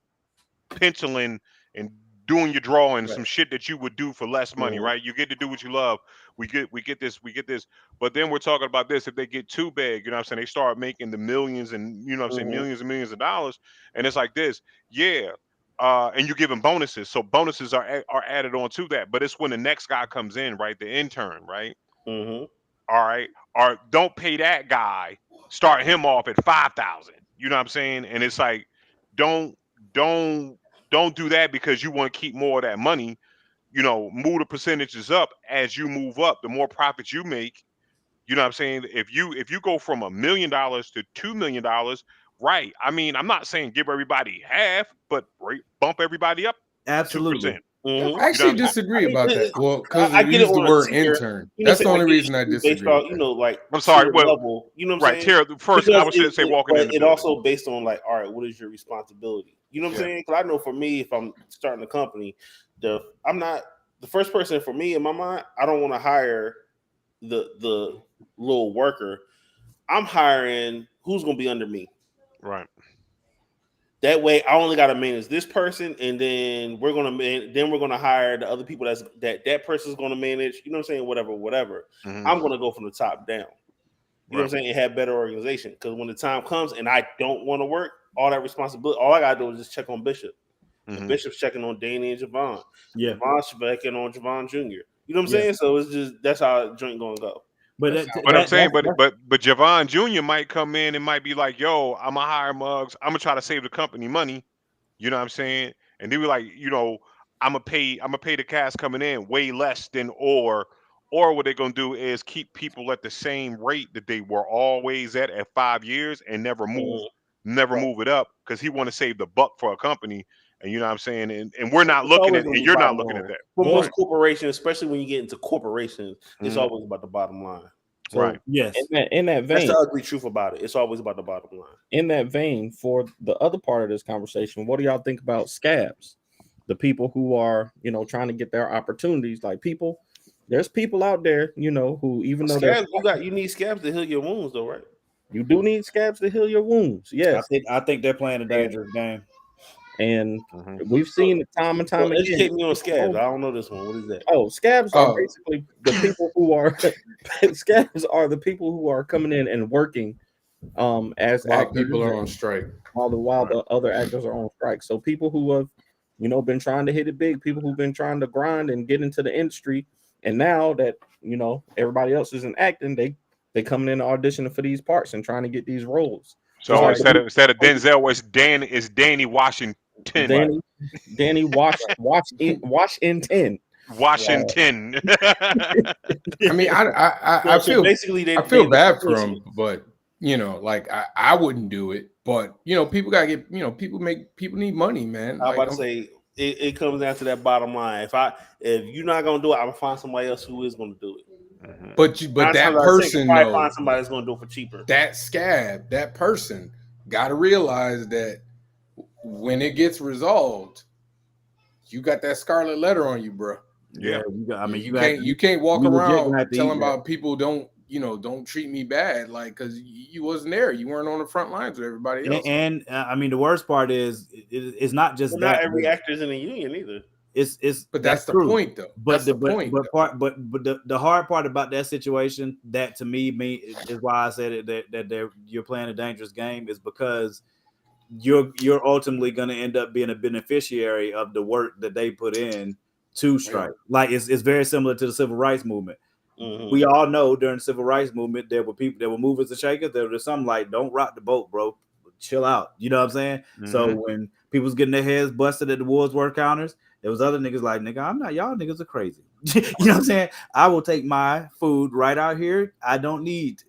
penciling and doing your drawing, some shit that you would do for less money, right? You get to do what you love. We get this. But then we're talking about this. If they get too big, you know what I'm saying? They start making the millions and, you know what I'm saying, millions and millions of dollars. And it's like this. Yeah. And you give them bonuses. So bonuses are added on to that. But it's when the next guy comes in, right? The intern, right? Mm-hmm. All right. Or don't pay that guy. Start him off at 5,000. You know what I'm saying? And it's like, don't do that because you want to keep more of that money. You know, move the percentages up as you move up. The more profits you make, you know what I'm saying? If you go from $1 million to $2 million, right? I mean, I'm not saying give everybody half, but bump everybody up. Absolutely. 2%. Mm-hmm. I actually disagree about that. Well, because we use the word intern. That's the only reason I disagree. I'm sorry. Well, level, you know what I'm right. saying? First, I would say walking in the building. Also based on like, all right, what is your responsibility? You know what I'm saying? Because I know for me, if I'm starting a company, I'm not the first person for me in my mind. I don't want to hire the little worker. I'm hiring who's going to be under me. Right. That way, I only got to manage this person, and then we're gonna hire the other people that person's gonna manage. You know what I'm saying? Whatever. Mm-hmm. I'm gonna go from the top down. You know what I'm saying? And have better organization. Because when the time comes and I don't want to work, all that responsibility, all I gotta do is just check on Bishop. Mm-hmm. Bishop's checking on Danny and Javon. Yeah. Javon's checking on Javon Jr. You know what I'm saying? So it's just that's how the joint gonna go. But Javon Jr. might come in and might be like, yo, I'm gonna hire Muggs. I'm gonna try to save the company money. You know what I'm saying? And they were like, you know, I'm gonna pay the cast coming in way less than or what they're gonna do is keep people at the same rate that they were always at 5 years and never move it up because he want to save the buck for a company. And you know what I'm saying? And we're not looking at, and you're not looking at that. For most corporations, especially when you get into corporations, it's always about the bottom line. So, right. Yes. In that vein, that's the ugly truth about it. It's always about the bottom line. In that vein, for the other part of this conversation, what do y'all think about scabs? The people who are, you know, trying to get their opportunities. Like there's people out there, you know, who even though scabs, you need scabs to heal your wounds, though, right? You do need scabs to heal your wounds. Yes, I think they're playing a dangerous game. And we've seen it time and time again. Educate me on scabs. I don't know this one. What is that? Oh, scabs are basically the people who are scabs are the people who are coming in and working as while actors people are on strike. While the other actors are on strike. So people who have, you know, been trying to hit it big, people who've been trying to grind and get into the industry, and now that, you know, everybody else isn't acting, they coming in auditioning for these parts and trying to get these roles. So like, instead of Denzel, it's Danny Washington. Danny Washington. Washington. I mean, I feel basically I feel bad for him, but you know, like I wouldn't do it. But you know, people gotta get, you know, people need money, man. I'm about to say it comes down to that bottom line. If you're not gonna do it, I'm gonna find somebody else who is gonna do it. But that person, though, find somebody that's gonna do it for cheaper. That scab, that person, gotta realize that when it gets resolved, you got that scarlet letter on you, bro. Yeah, you can't walk around telling about people don't treat me bad, like, because you wasn't there, you weren't on the front lines with everybody else. And I mean, the worst part is it's not just that. Not every actor's in a union either. But that's the point, though. But the hard part about that situation, that to me is why I said that you're playing a dangerous game, is because you're ultimately going to end up being a beneficiary of the work that they put in to strike. Like it's very similar to the civil rights movement. we all know during the civil rights movement, there were people, there were movers and shakers. There was some like, don't rock the boat, bro. Chill out. You know what I'm saying? Mm-hmm. So when people was getting their heads busted at the Wadsworth counters, there was other niggas like, nigga, I'm not, y'all niggas are crazy. You know what I'm saying? I will take my food right out here. I don't need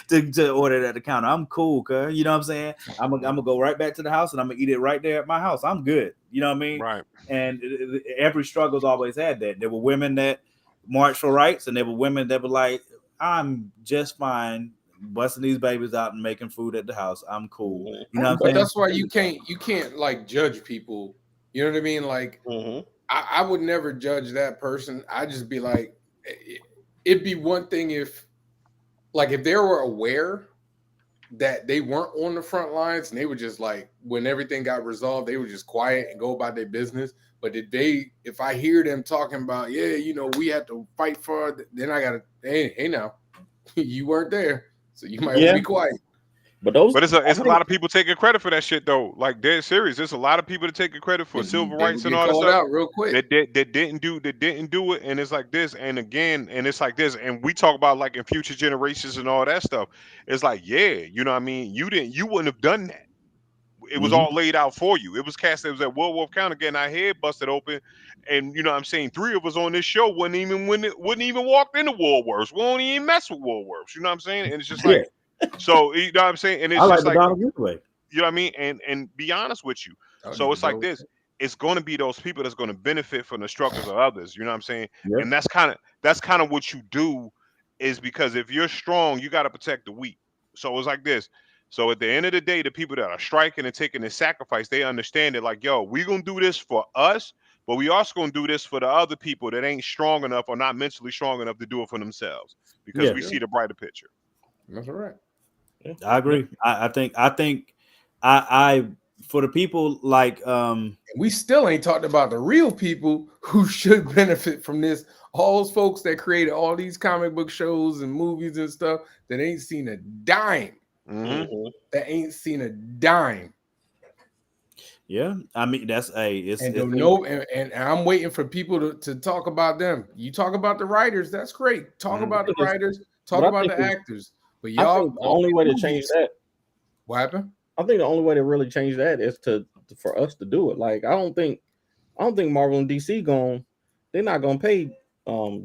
to order it at the counter. I'm cool, cuz. You know what I'm saying? I'm gonna go right back to the house and I'm gonna eat it right there at my house. I'm good. You know what I mean? Right. And every struggle's always had that. There were women that marched for rights, and there were women that were like, I'm just fine busting these babies out and making food at the house. I'm cool. You know what I'm But saying? that's why you can't like judge people. You know what I mean? Like I would never judge that person. I just be like, it'd be one thing if they were aware that they weren't on the front lines and they were just like, when everything got resolved, they were just quiet and go about their business. But if I hear them talking about, yeah, you know, we had to fight for, then I gotta, hey now, you weren't there, so you might want to be quiet. But it's a lot of people taking credit for that shit though. Like, dead serious. There's a lot of people that taking credit for civil rights and all that stuff. Out real quick. That didn't do it, and it's like this, and again, and it's like this, and we talk about like in future generations and all that stuff. It's like, yeah, you know what I mean? You wouldn't have done that. It was all laid out for you. It was cast. It was at Woodworth County, getting our head busted open, and you know what I'm saying, 3 of us on this show wouldn't even walk into Woolworths. We won't even mess with Woolworths. You know what I'm saying? And it's just like. So you know what I'm saying, and it's just like, you know what I mean, and be honest with you. So it's like this. It's going to be those people that's going to benefit from the struggles of others. You know what I'm saying? Yep. And that's kind of what you do, is because if you're strong, you got to protect the weak. So it's like this. So at the end of the day, the people that are striking and taking this sacrifice, they understand it. Like, yo, we're gonna do this for us, but we also gonna do this for the other people that ain't strong enough or not mentally strong enough to do it for themselves, because we see the brighter picture. That's all right. I agree. I think for the people like we still ain't talked about the real people who should benefit from this. All those folks that created all these comic book shows and movies and stuff that ain't seen a dime. That ain't seen a dime. Yeah, I mean that's and I'm waiting for people to talk about them. You talk about the writers, that's great. Talk about the writers, talk about the actors. But y'all, I think the only way to change that. What happened? I think the only way to really change that is for us to do it. Like I don't think Marvel and DC they're not gonna pay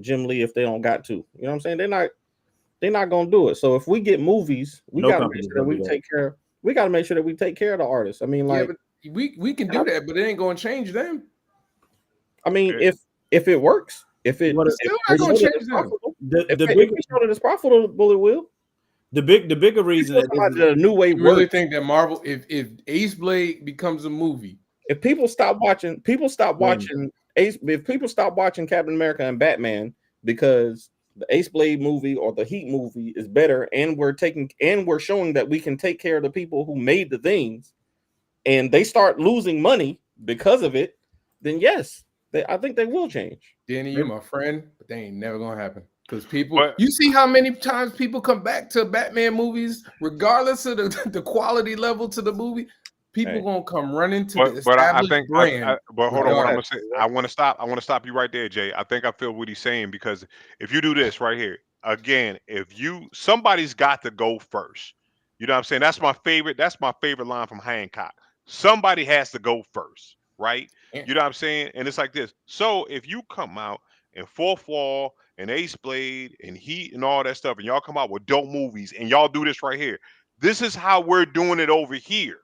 Jim Lee if they don't got to. You know what I'm saying? They're not gonna do it. So if we get movies, we gotta make sure that we take care. We gotta make sure that we take care of the artists. I mean, like, but we can do that, but it ain't gonna change them. I mean, if it works, if it still not gonna change them. If we show that it's profitable, it will. The bigger reason the new way. You really think that Marvel, if Ace Blade becomes a movie, if people stop watching Ace, if people stop watching Captain America and Batman because the Ace Blade movie or the Heat movie is better, and we're showing that we can take care of the people who made the things, and they start losing money because of it, then yes, I think they will change. Danny, you're my friend, but they ain't never gonna happen. Because you see how many times people come back to Batman movies, regardless of the quality level to the movie. People gonna come running to the established brand. But hold on, what I'm gonna say. I want to stop you right there, Jay. I think I feel what he's saying, because if you do this right here again, somebody's got to go first. You know what I'm saying? That's my favorite line from Hancock. Somebody has to go first, right? You know what I'm saying? And it's like this. So if you come out in Fourth Wall and Ace Blade and Heat and all that stuff, and y'all come out with dope movies, and y'all do this right here. This is how we're doing it over here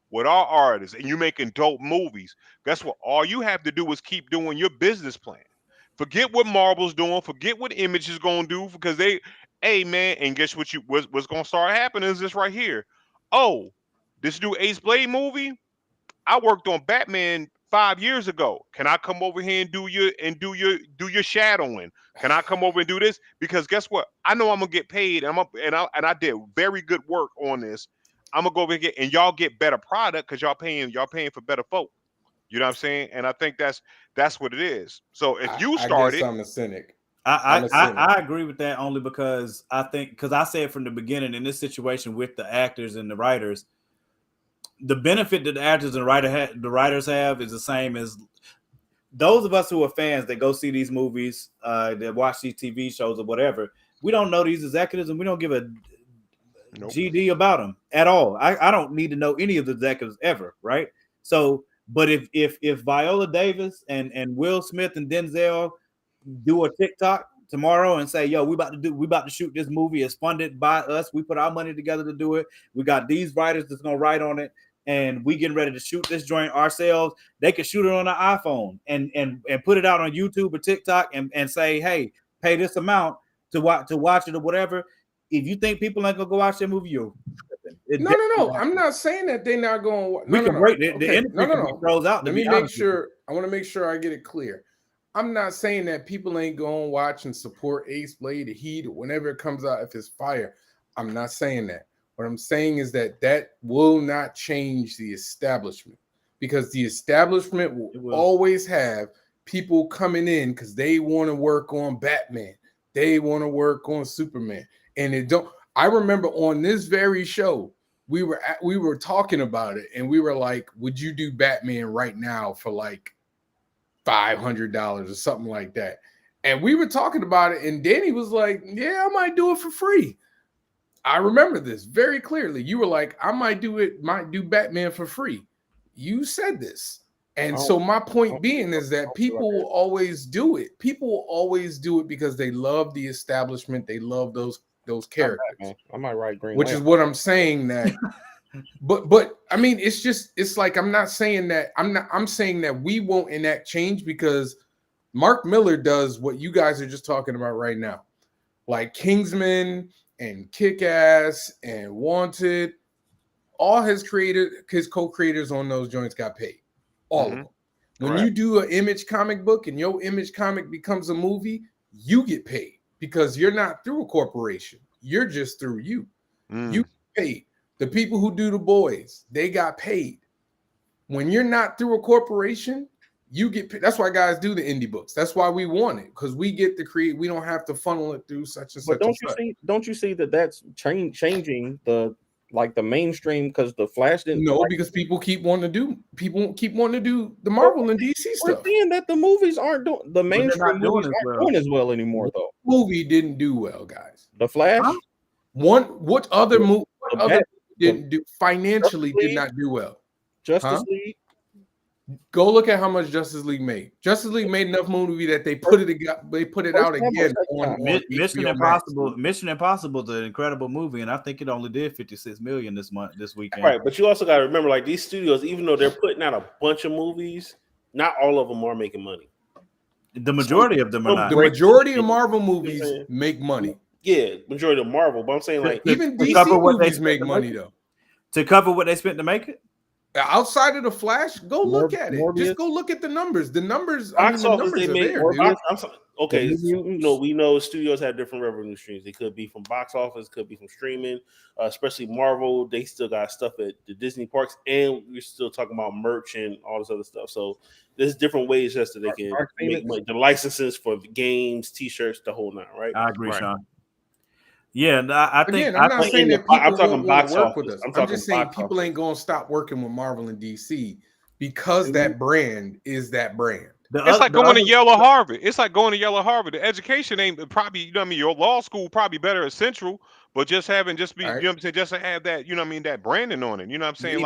with our artists, and you making dope movies. Guess what? All you have to do is keep doing your business plan. Forget what Marvel's doing. Forget what Image is going to do, because and guess what's going to start happening is this right here. Oh, this new Ace Blade movie, I worked on Batman 5 years ago. Can I come over here and do your shadowing? Can I come over and do this? Because guess what? I know I'm gonna get paid, and I did very good work on this. I'm gonna go over and y'all get better product because y'all paying for better folk. You know what I'm saying? And I think that's what it is. So if you started, I'm a cynic. I agree with that, only because I said from the beginning, in this situation with the actors and the writers, the benefit that the actors and the writers have is the same as those of us who are fans that go see these movies, that watch these TV shows or whatever, we don't know these executives and we don't give a GD about them at all. I don't need to know any of the executives ever, right? So, but if Viola Davis and Will Smith and Denzel do a TikTok tomorrow and say, yo, we about to shoot this movie, it's funded by us, we put our money together to do it, we got these writers that's gonna write on it, and we getting ready to shoot this joint ourselves, they can shoot it on an iPhone and put it out on YouTube or TikTok and say, hey, pay this amount to watch it or whatever. If you think people ain't gonna go watch that movie, you're no. I'm not saying that they're not going. We can break the industry throws out. Let me make sure. I want to make sure I get it clear. I'm not saying that people ain't going to watch and support Ace Blade or Heat or whenever it comes out if it's fire. I'm not saying that. What I'm saying is that will not change the establishment, because the establishment will always have people coming in because they want to work on Batman. They want to work on Superman. And it don't. I remember on this very show, we were talking about it, and we were like, "Would you do Batman right now for like $500 or something like that?" And we were talking about it, and Danny was like, "Yeah, I might do it for free." I remember this very clearly. You were like, "I might do Batman for free." You said this, and so my point being is that people will always do it. People will always do it because they love the establishment. They love those characters. I might write Green Which Lantern. is what I'm saying that but I mean it's like I'm not saying that I'm saying that we won't enact change because Mark Miller does what you guys are just talking about right now. Like Kingsman and Kick-Ass and Wanted, all his co-creators on those joints got paid. All of them. When you do an Image comic book and your Image comic becomes a movie, you get paid. Because you're not through a corporation, you're just through you. You get paid. The people who do The Boys, they got paid. When you're not through a corporation, you get paid. That's why guys do the indie books. That's why we want it, because we get to create. We don't have to funnel it through such and such. But don't you see that that's changing the mainstream, because the Flash didn't. No, because people keep wanting to do the Marvel and DC stuff. We're seeing that the movies aren't doing the mainstream movies aren't doing as well anymore though. The movie didn't do well, guys. The Flash. What other movie didn't do financially? Did not do well. Justice League. Go look at how much Justice League made. Justice League made enough movie that they put it out again on Mission Impossible. Mission Impossible is an incredible movie, and I think it only did 56 million this weekend. Right, but you also got to remember, like, these studios, even though they're putting out a bunch of movies, not all of them are making money. The majority of them are not. The majority of Marvel movies make money. Yeah, majority of Marvel, but I'm saying, like, even DC movies make money though. To cover what they spent to make it. Outside of the Flash, go look at it. Just go look at the numbers. The numbers. Box office they make. Okay, you know, we know studios have different revenue streams. They could be from box office, could be from streaming. Especially Marvel, they still got stuff at the Disney parks, and we're still talking about merch and all this other stuff. So there's different ways just that they can make money. The licenses for games, T-shirts, the whole nine. Right? I agree, Sean. Yeah, I think. Again, I'm not saying that people I'm talking box work office. with us. I'm just saying people ain't going to stop working with Marvel and DC because that brand is that brand. It's like going to Yale Harvard. It's like going to Yale Harvard. The education ain't probably, you know what I mean, your law school probably better at Central, but just you know what I'm saying, just to have that, you know what I mean, that branding on it. You know what I'm saying?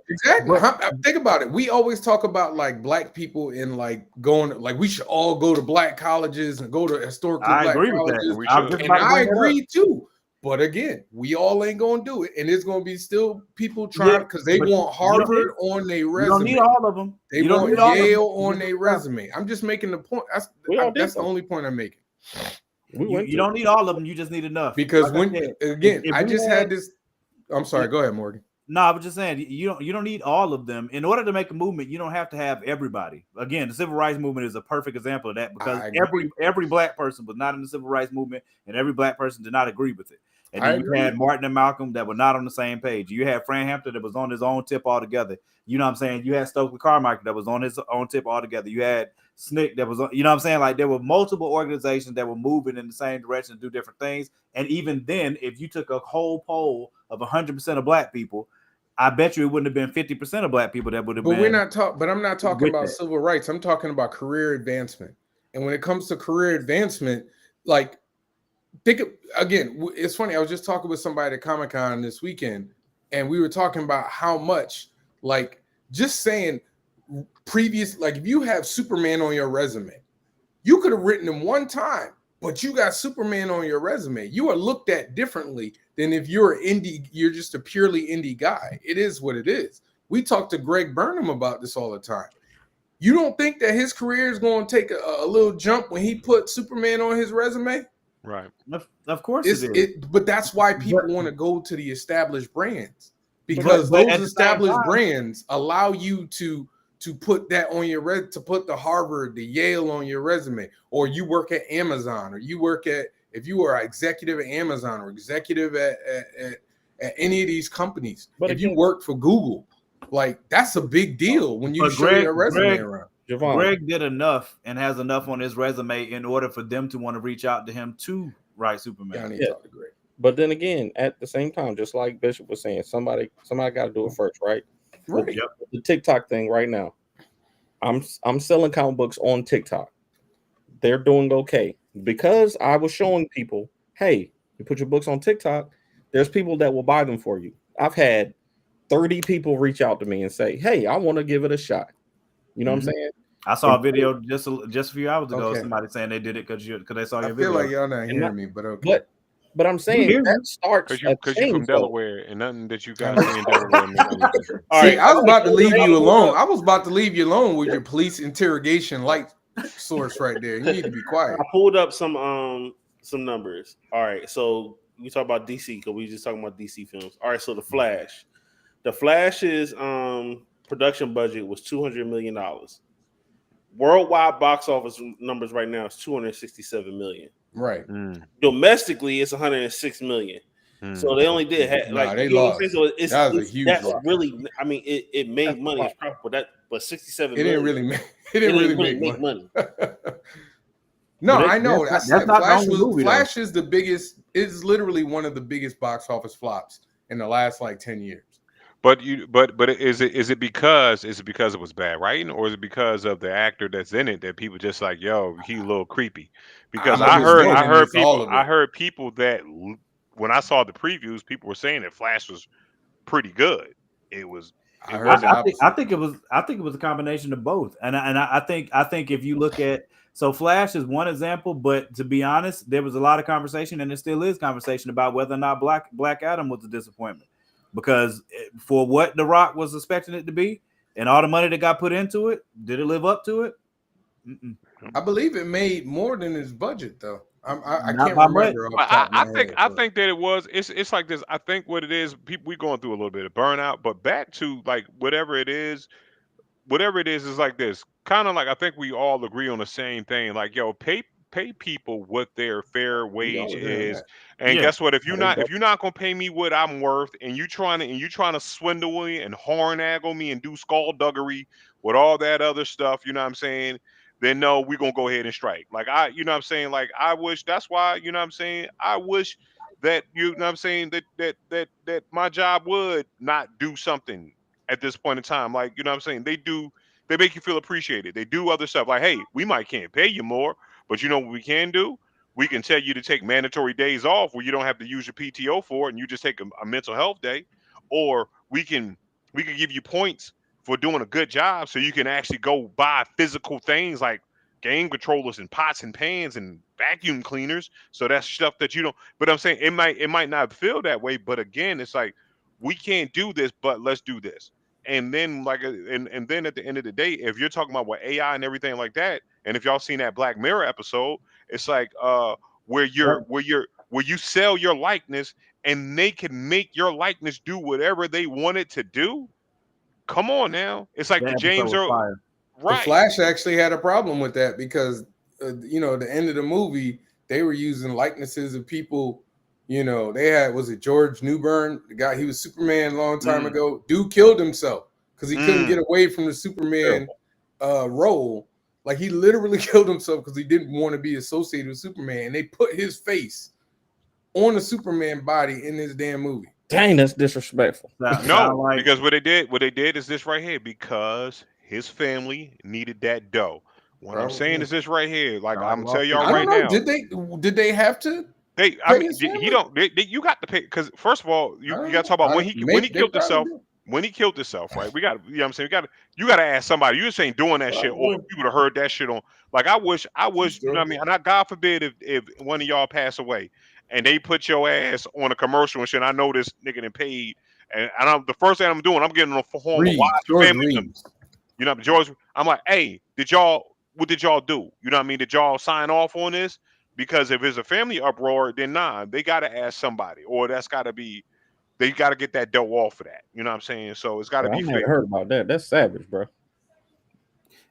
Exactly. Think about it. We always talk about like black people in like going, like we should all go to black colleges and go to historically black colleges. And I agree too. But again, we all ain't gonna do it, and there's gonna be still people trying because they want Harvard on their resume. You don't need all of them. They want Yale on their resume. I'm just making the point. That's the only point I'm making. You don't need all of them. You just need enough. Because I just had this. I'm sorry. Go ahead, Morgan. No, I was just saying you don't need all of them. In order to make a movement, you don't have to have everybody. Again, the civil rights movement is a perfect example of that because every black person was not in the civil rights movement, and every black person did not agree with it. And then you had Martin and Malcolm that were not on the same page. You had Fran Hampton that was on his own tip altogether. You know what I'm saying? You had Stokely Carmichael that was on his own tip altogether. You had SNCC that was on, you know what I'm saying? Like there were multiple organizations that were moving in the same direction to do different things. And even then, if you took a whole poll of 100% of black people, I bet you it wouldn't have been 50% of black people that would have But been. we're not talking. But I'm not talking with about that. civil rights. I'm talking about career advancement. And when it comes to career advancement, like again, it's funny. I was just talking with somebody at Comic-Con this weekend, and we were talking about how much, like, just saying previous, like, if you have Superman on your resume, you could have written him one time, but you got Superman on your resume. You are looked at differently than if you're indie, you're just a purely indie guy. It is what it is. We talk to Greg Burnham about this all the time. You don't think that his career is going to take a little jump when he put Superman on his resume? Right. Of course it is. But that's why people But- want to go to the established brands, because but at those the established same time- brands allow you to put that on your to put the Harvard, the Yale on your resume, or you work at Amazon, or you work at, if you are executive at Amazon or executive at any of these companies, But if you again- work for Google, like, that's a big deal when you But show your resume around. Javon, Greg did enough and has enough on his resume in order for them to want to reach out to him to write Superman. Yeah, I need Yeah. to talk to Greg. but then again, at the same time, just like Bishop was saying, somebody got to do it first, right? Right. Yep. The TikTok thing right now. I'm selling comic books on TikTok. They're doing okay because I was showing people, hey, you put your books on TikTok, there's people that will buy them for you. I've had 30 people reach out to me and say, hey, I want to give it a shot. You know what I'm saying? I saw a video just a few hours ago. Okay. Somebody saying they did it because they saw I your feel video. like y'all not And hearing that- me, but okay. But I'm saying hear that you. starts Because a you're from change, though. Delaware, and nothing that you guys see in Delaware means anything. All See, right. I was about to leave you alone. I was about to leave you alone with your police interrogation light source right there. You need to be quiet. I pulled up some numbers. All right, so we talk about DC because we just talking about DC films. All right, so the Flash's production budget was $200 million. Worldwide box office numbers right now is 267 million. Right. Domestically, it's 106 million. So they only did They you know what I'm lost. saying? So it's, That was a it's- huge that's loss. really, I mean, it made money, it's profitable, but 67 It didn't really make. It didn't really make money. No, But I know. that's That's not the Flash only movie, though. Flash is the biggest. Is literally one of the biggest box office flops in the last like 10 years. But is it because it was bad writing, or is it because of the actor that's in it that people just like, yo, he a little creepy? Because I'm understanding it's all of it. I heard people that when I saw the previews, people were saying that Flash was pretty good. It was. I heard wasn't- the I think it was a combination of both, and I think if you look at, so Flash is one example, but to be honest, there was a lot of conversation, and there still is conversation about whether or not Black Adam was a disappointment, because for what The Rock was expecting it to be, and all the money that got put into it, did it live up to it? Mm-mm. I believe it made more than his budget though. I Not can't by much. remember. Off the top of my head, I but- think that it was. It's like this. I think what it is. People we going through a little bit of burnout, but back to like whatever it is like this. Kind of like I think we all agree on the same thing. Like, yo, pay people what their fair We all wage agree on is, that. and Yeah. guess what? If you're There you not gonna pay me what I'm worth, and you trying to swindle me and hornaggle me and do skullduggery with all that other stuff, you know what I'm saying? Then no, we're gonna go ahead and strike. Like you know what I'm saying? Like I wish that's why, you know what I'm saying? I wish that you know what I'm saying that my job would not do something at this point in time. Like, you know what I'm saying? They make you feel appreciated. They do other stuff. Like, hey, we might can't pay you more, but you know what we can do? We can tell you to take mandatory days off where you don't have to use your PTO for it, and you just take a mental health day. Or we can give you points for doing a good job so you can actually go buy physical things like game controllers and pots and pans and vacuum cleaners. So that's stuff that you don't, but I'm saying it might not feel that way, but again, it's like we can't do this, but let's do this. And then and then at the end of the day, if you're talking about what AI and everything like that, and if y'all seen that Black Mirror episode, it's like where you sell your likeness and they can make your likeness do whatever they want it to do. Come on now. It's like That the episode James was Earl. fire. The Right. Flash actually had a problem with that because, you know, the end of the movie, they were using likenesses of people. You know, they had, was it George Newbern, the guy, he was Superman a long time ago. Dude killed himself because he couldn't get away from the Superman role. Like, he literally killed himself because he didn't want to be associated with Superman. And they put his face on the Superman body in this damn movie. Dang, that's disrespectful. Sound No, like because what they did is this right here, because his family needed that dough. What I'm saying is this right here. Like Sound like I'm gonna tell lawsuit. y'all I don't right know. now. Did they have to I pay mean, his he family? don't. You got to pay because first of all, I you don't got to talk about know. when he Maybe they killed probably himself. did. When he killed himself, right? We got, you know what I'm saying? You got to ask somebody. You just ain't doing that shit, or you would have heard that shit on. Like I wish, you know what I mean? And God forbid if one of y'all pass away and they put your ass on a commercial and shit. I know this nigga done paid, and the first thing I'm doing, I'm getting on the phone with George family members. Reeves. You know, George. I'm like, hey, what did y'all do? You know what I mean? Did y'all sign off on this? Because if it's a family uproar, then nah, they got to ask somebody, or that's got to be. They got to get that dough off of that. You know what I'm saying? So it's got to Bro, I be never fair. heard about that. That's savage, bro.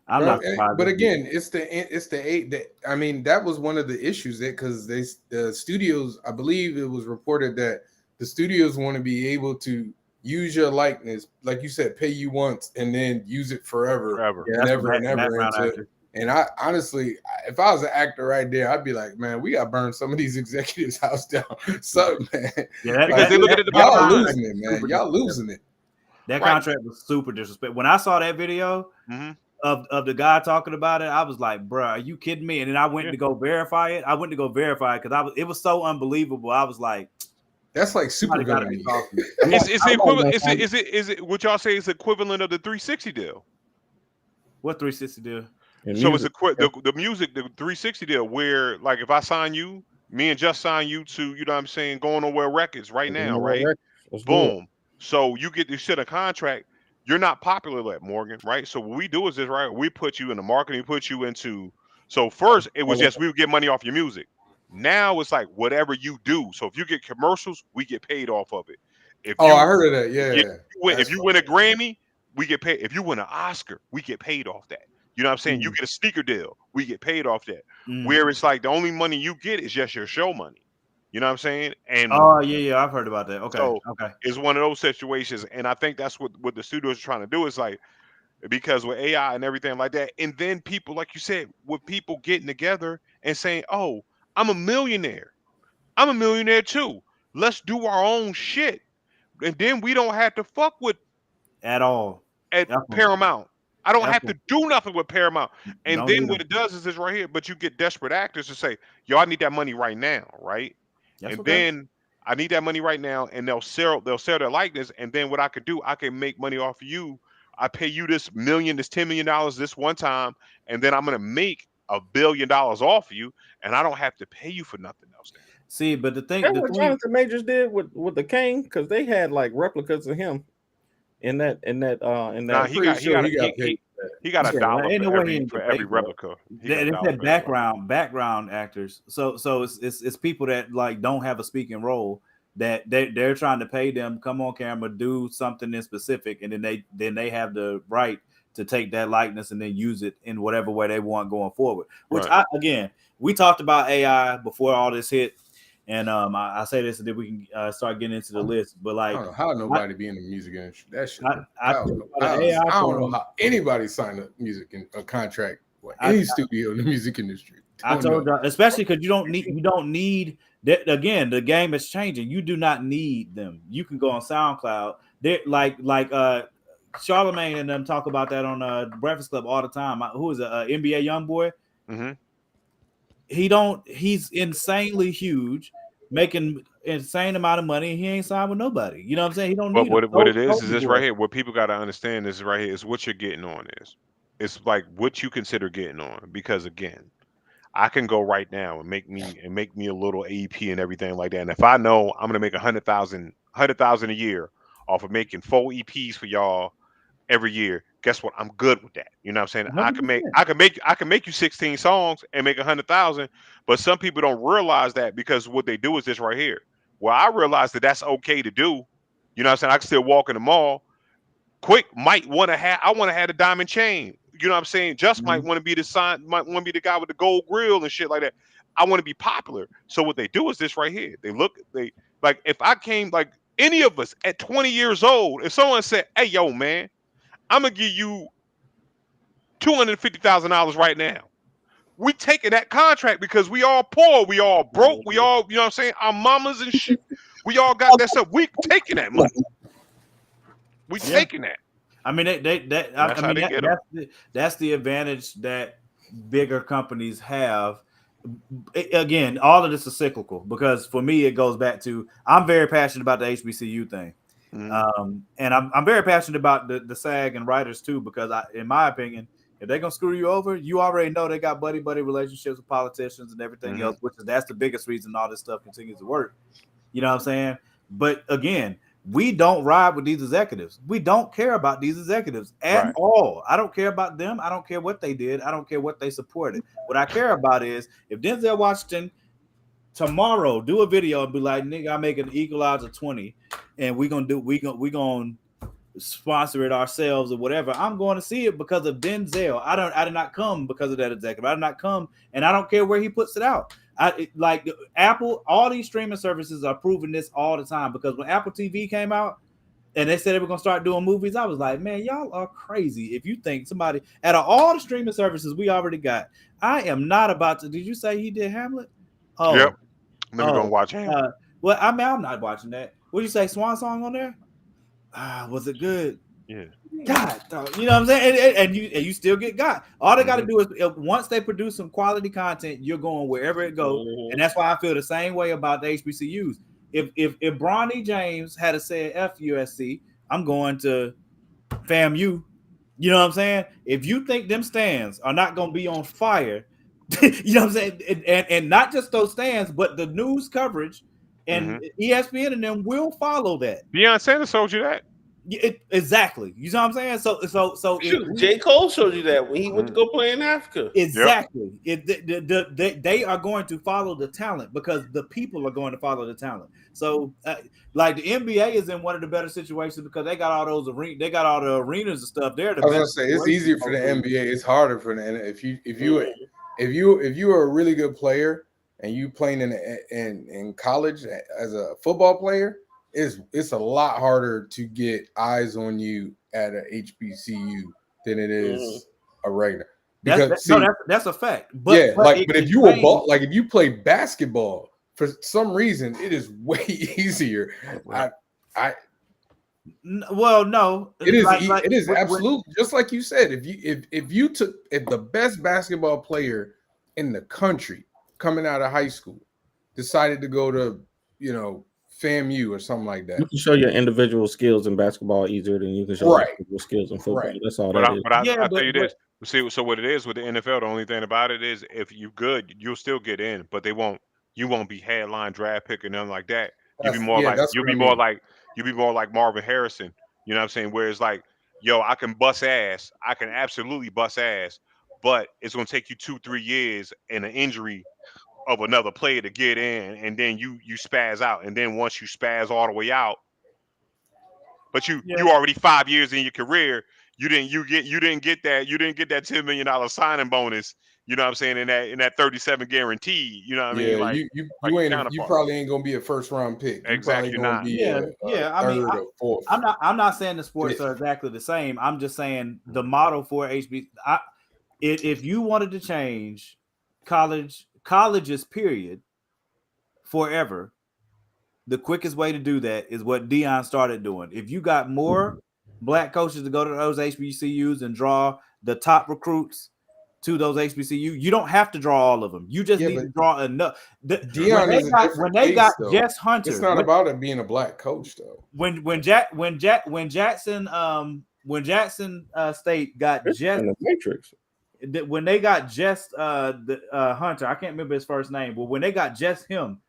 I'm Bro, not surprised. but again, it's the eight that I mean that was one of the issues that because the studios, I believe it was reported that the studios want to be able to use your likeness, like you said, pay you once and then use it forever, Forever. Yeah, and that's ever what and ever. background Into, actor. and I honestly, if I was an actor right there, I'd be like, man, we got to burn some of these executives' house down. So man, Yeah, Because they look at it the y'all bottom line. losing it, man. Y'all losing it. That Right. contract was super disrespectful. When I saw that video Mm-hmm. of the guy talking about it, I was like, bro, are you kidding me? And then I went to go verify it. I went to go verify it because it was so unbelievable. I was like, That's like super somebody gotta be villainy. talking. It's the equivalent. Is it what y'all say is the equivalent of the 360 deal? What 360 deal? And So it's music. the music, the 360 deal, where like if I sign you, me and Just sign you to, you know what I'm saying, Going Nowhere Records right now, right? Let's do it. Boom. So you get this shit a contract. You're not popular yet, Morgan, right? So what we do is this, right? We put you in the marketing, put you into. So first it was just we would get money off your music. Now it's like whatever you do. So if you get commercials, we get paid off of it. If Oh, you I heard of that. Yeah. if you win a Grammy, we get paid. If you win an Oscar, we get paid off that. You know what I'm saying? You get a sneaker deal, we get paid off that. Where it's like the only money you get is just your show money. You know what I'm saying? And oh yeah, I've heard about that. Okay, so okay. it's one of those situations, and I think that's what the studios are trying to do is like because with AI and everything like that, and then people, like you said, with people getting together and saying, "Oh, I'm a millionaire. I'm a millionaire too. Let's do our own shit," and then we don't have to fuck with At all. at That's one. Paramount. I don't That's have to do nothing with Paramount. And Don't then need what them. it does is this right here, but you get desperate actors to say, yo, I need that money right now, right? That's And okay. then I need that money right now, and they'll sell their likeness, and then what I could do, I can make money off of you. I pay you this $10 million this one time, and then I'm gonna make $1 billion off of you, and I don't have to pay you for nothing else. Then. See, but the thing, That's what Jonathan Majors did with the King, because they had like replicas of him in that. Nah, he got paid. he got Yeah, a dollar ain't no for way he every didn't for get every paid for it. replica. He got a They dollar said for every replica. background actors. So it's people that like don't have a speaking role that they're trying to pay them come on camera, do something in specific, and then they have the right to take that likeness and then use it in whatever way they want going forward. Which Right. we talked about AI before all this hit. And I say this, and then we can start getting into the list. But like, I don't know how nobody be in the music industry. That shit. I don't know how anybody signed a a contract with any studio in the music industry. I told you, especially because you don't need that. Again, the game is changing. You do not need them. You can go on SoundCloud. They're like Charlemagne and them talk about that on Breakfast Club all the time. Who is it? NBA YoungBoy. Mm-hmm. He's insanely huge, making insane amount of money. And he ain't signed with nobody. You know what I'm saying? He don't need. But what it is this right here. What people got to understand is right here is what you're getting on is. It's like what you consider getting on, because again, I can go right now and make me a little AP and everything like that. And if I know I'm gonna make 100,000 a year off of making 4 EPs for y'all every year, guess what? I'm good with that. You know what I'm saying? 100%. I can make you 16 songs and make 100,000, but some people don't realize that because what they do is this right here. Well, I realize that that's okay to do. You know what I'm saying? I can still walk in the mall. Quick might want to have. I want to have a diamond chain. You know what I'm saying? Just might want to be might want to be the guy with the gold grill and shit like that. I want to be popular. So what they do is this right here. They like if I came like any of us at 20 years old, if someone said, "Hey, yo, man, I'm gonna give you $250,000 right now," we taking that contract because we all poor, we all broke, we all, you know what I'm saying? Our mamas and shit. We all got that stuff. We taking that money. We Yeah. taking that. I mean, that's the advantage that bigger companies have. Again, all of this is cyclical because for me, it goes back to I'm very passionate about the HBCU thing. And I'm very passionate about the SAG and writers too, because in my opinion, if they're gonna screw you over, you already know they got buddy relationships with politicians and everything else, that's the biggest reason all this stuff continues to work. You know what I'm saying? But again, we don't ride with these executives. We don't care about these executives at all. I don't care about them. I don't care what they did. I don't care what they supported. What I care about is if Denzel Washington tomorrow do a video and be like, nigga, I'm making an Equalizer 20 and we're gonna sponsor it ourselves or whatever. I'm going to see it because of Denzel. I did not come because of that executive. I did not come, and I don't care where he puts it out. Like Apple, all these streaming services are proving this all the time, because when Apple TV came out and they said they were gonna start doing movies, I was like, man, y'all are crazy if you think somebody out of all the streaming services we already got. I am not about to. Did you say he did Hamlet? Oh, yep. Let me go and watch Hamlet. Well, I mean, I'm not watching that. What did you say? Swan Song on there? Was it good? Yeah. God, dog, you know what I'm saying? And you still get got. All they got to do is once they produce some quality content, you're going wherever it goes. And that's why I feel the same way about the HBCUs. If Bronny James had said F USC, I'm going to FAMU. You know what I'm saying? If you think them stands are not going to be on fire, you know what I'm saying? And not just those stands, but the news coverage and ESPN and them will follow that. Deion Sanders told you that. Exactly. You know what I'm saying? So J. Cole showed you that when he went to go play in Africa. Exactly. They are going to follow the talent because the people are going to follow the talent. So, like the NBA is in one of the better situations because they got all those they got all the arenas and stuff there. I was gonna say it's easier for the NBA. It's harder for the if you are a really good player and you playing in college as a football player, it's a lot harder to get eyes on you at a HBCU than it is a regular. Because that's a fact. But if you play basketball, for some reason it is way easier. Well, no, it is. It is absolutely just like you said. If the best basketball player in the country coming out of high school decided to go to FAMU or something like that, you can show your individual skills in basketball easier than you can show your individual skills in football. Right. That's all that is. But I'll tell you this. See, so what it is with the NFL, the only thing about it is if you're good, you'll still get in, but you won't be headline draft pick or nothing like that. You'll be more like Marvin Harrison. You know what I'm saying? Where it's like, yo, I can bust ass. I can absolutely bust ass, but it's gonna take you 2-3 years and an injury of another player to get in, and then you spaz out, and then once you spaz all the way out, but you already 5 years in your career, you didn't get that $10 million signing bonus. You know what I'm saying? In that 37 guarantee. You know what I mean? Like, you probably ain't gonna be a first round pick. Exactly. You're probably gonna be I mean, I'm not saying the sports are exactly the same. I'm just saying the model for HB. If you wanted to change colleges period forever, the quickest way to do that is what Deion started doing. If you got more black coaches to go to those HBCUs and draw the top recruits to those HBCU, you don't have to draw all of them. You just need to draw enough. When they got Jess Hunter, it's not about it being a black coach though. When Jackson State got Jess in the Matrix. When they got Jess Hunter, I can't remember his first name, but when they got Jess him,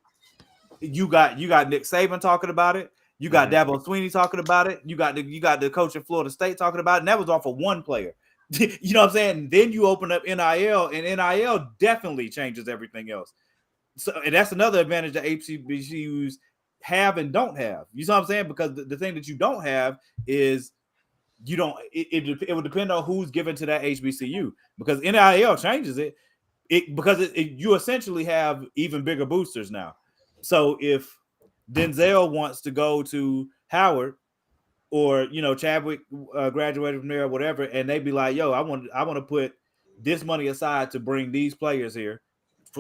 you got Nick Saban talking about it. You got Dabo Swinney talking about it. You got the coach of Florida State talking about it, and that was off of one player. You know what I'm saying? Then you open up NIL, and NIL definitely changes everything else. So, and that's another advantage that HBCUs have and don't have. You know what I'm saying? Because the thing that you don't have is you don't. It would depend on who's given to that HBCU, because NIL changes it. Because you essentially have even bigger boosters now. So if Denzel wants to go to Howard, or Chadwick graduated from there or whatever, and they be like, yo, I want to put this money aside to bring these players here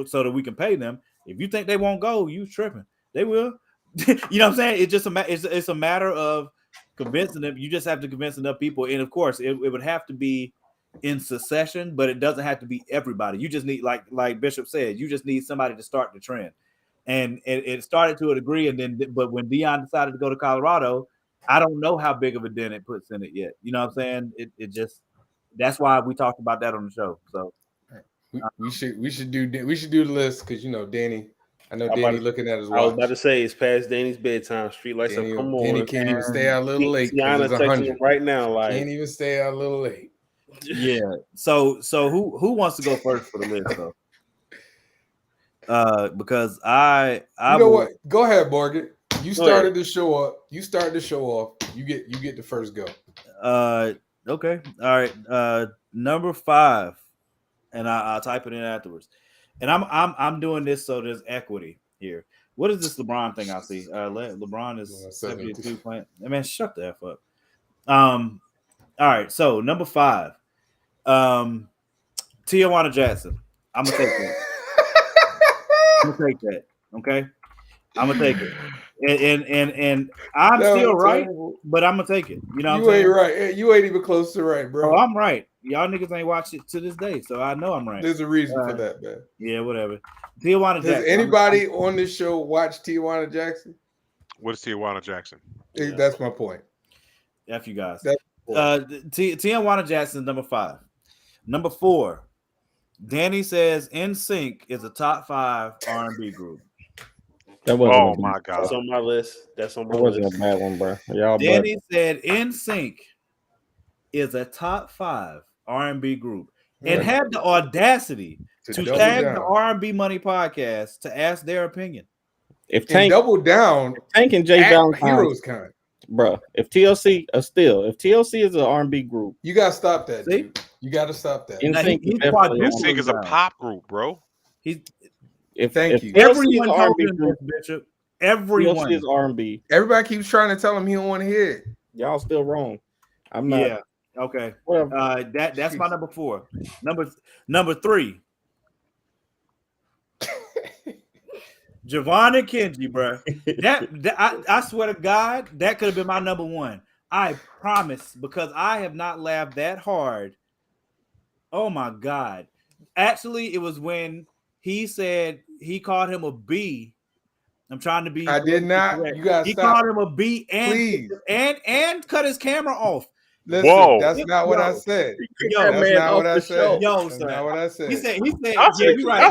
so that we can pay them. If you think they won't go, you tripping. They will. You know what I'm saying? It's just it's a matter of convincing them. You just have to convince enough people, and of course, it would have to be in succession, but it doesn't have to be everybody. You just need, like Bishop said, you just need somebody to start the trend. And it started to a degree, and then but when Deion decided to go to Colorado, I don't know how big of a dent it puts in it yet. You know what I'm saying? It just, that's why we talked about that on the show. So we should do the list, because Danny. I know Danny looking at his watch. I was about to say it's past Danny's bedtime. Street lights up. Come on, Danny can't even stay out a little late. Tiana texting him right now. Like, can't even stay out a little late. yeah. So who wants to go first for the list though? Because I you know what? Go ahead, Morgan. You started the show up. You start the show off. You get the first go. Okay. All right. Number 5, and I'll type it in afterwards. And I'm doing this so there's equity here. What is this LeBron thing I see? LeBron is 72 playing. Man, shut the F up. All right. So number 5, Tijuana Jackson. I'm gonna take that. I'm gonna take that. Okay. I'm gonna take it. And I'm still right, but I'm gonna take it. You know, you ain't right. You ain't even close to right, bro. Oh, I'm right. Y'all niggas ain't watched it to this day, so I know I'm right. There's a reason for that, man. Yeah, whatever. Tijuana Jackson. Does anybody on this show watch Tijuana Jackson? What is Tijuana Jackson? That's my point. F you guys. Tijuana Jackson is number 5. Number 4, Danny says NSYNC is a top 5 R&B group. That wasn't Oh my God. That's on my list. That's on my That wasn't list. a bad one, bro. Y'all Danny said NSYNC is a top 5 R&B group, and had the audacity to tag the R&B Money podcast to ask their opinion. If Tank double down, Tank and Jay Valentine, heroes kind. bro. If TLC is an R&B group, You gotta stop that, dude. You gotta stop that. NSYNC is a pop group, bro. Thank you. Everyone told him this, Bishop. Everyone is R&B. Everybody keeps trying to tell him he don't want to hear it. Y'all still wrong. I'm not. Yeah. Okay. That's my number 4. Number 3. Javon and Kenji, bro. I swear to God, that could have been my number 1. I promise, because I have not laughed that hard. Oh my God. Actually, it was when he said he called him a B. I'm trying to be. I did not. Correct. You gotta he stop. called him a B and cut his camera off. Listen, Whoa. That's not what I said. Yo, that's not what I said. Yo, that's not what I said. He said, yeah, you're right.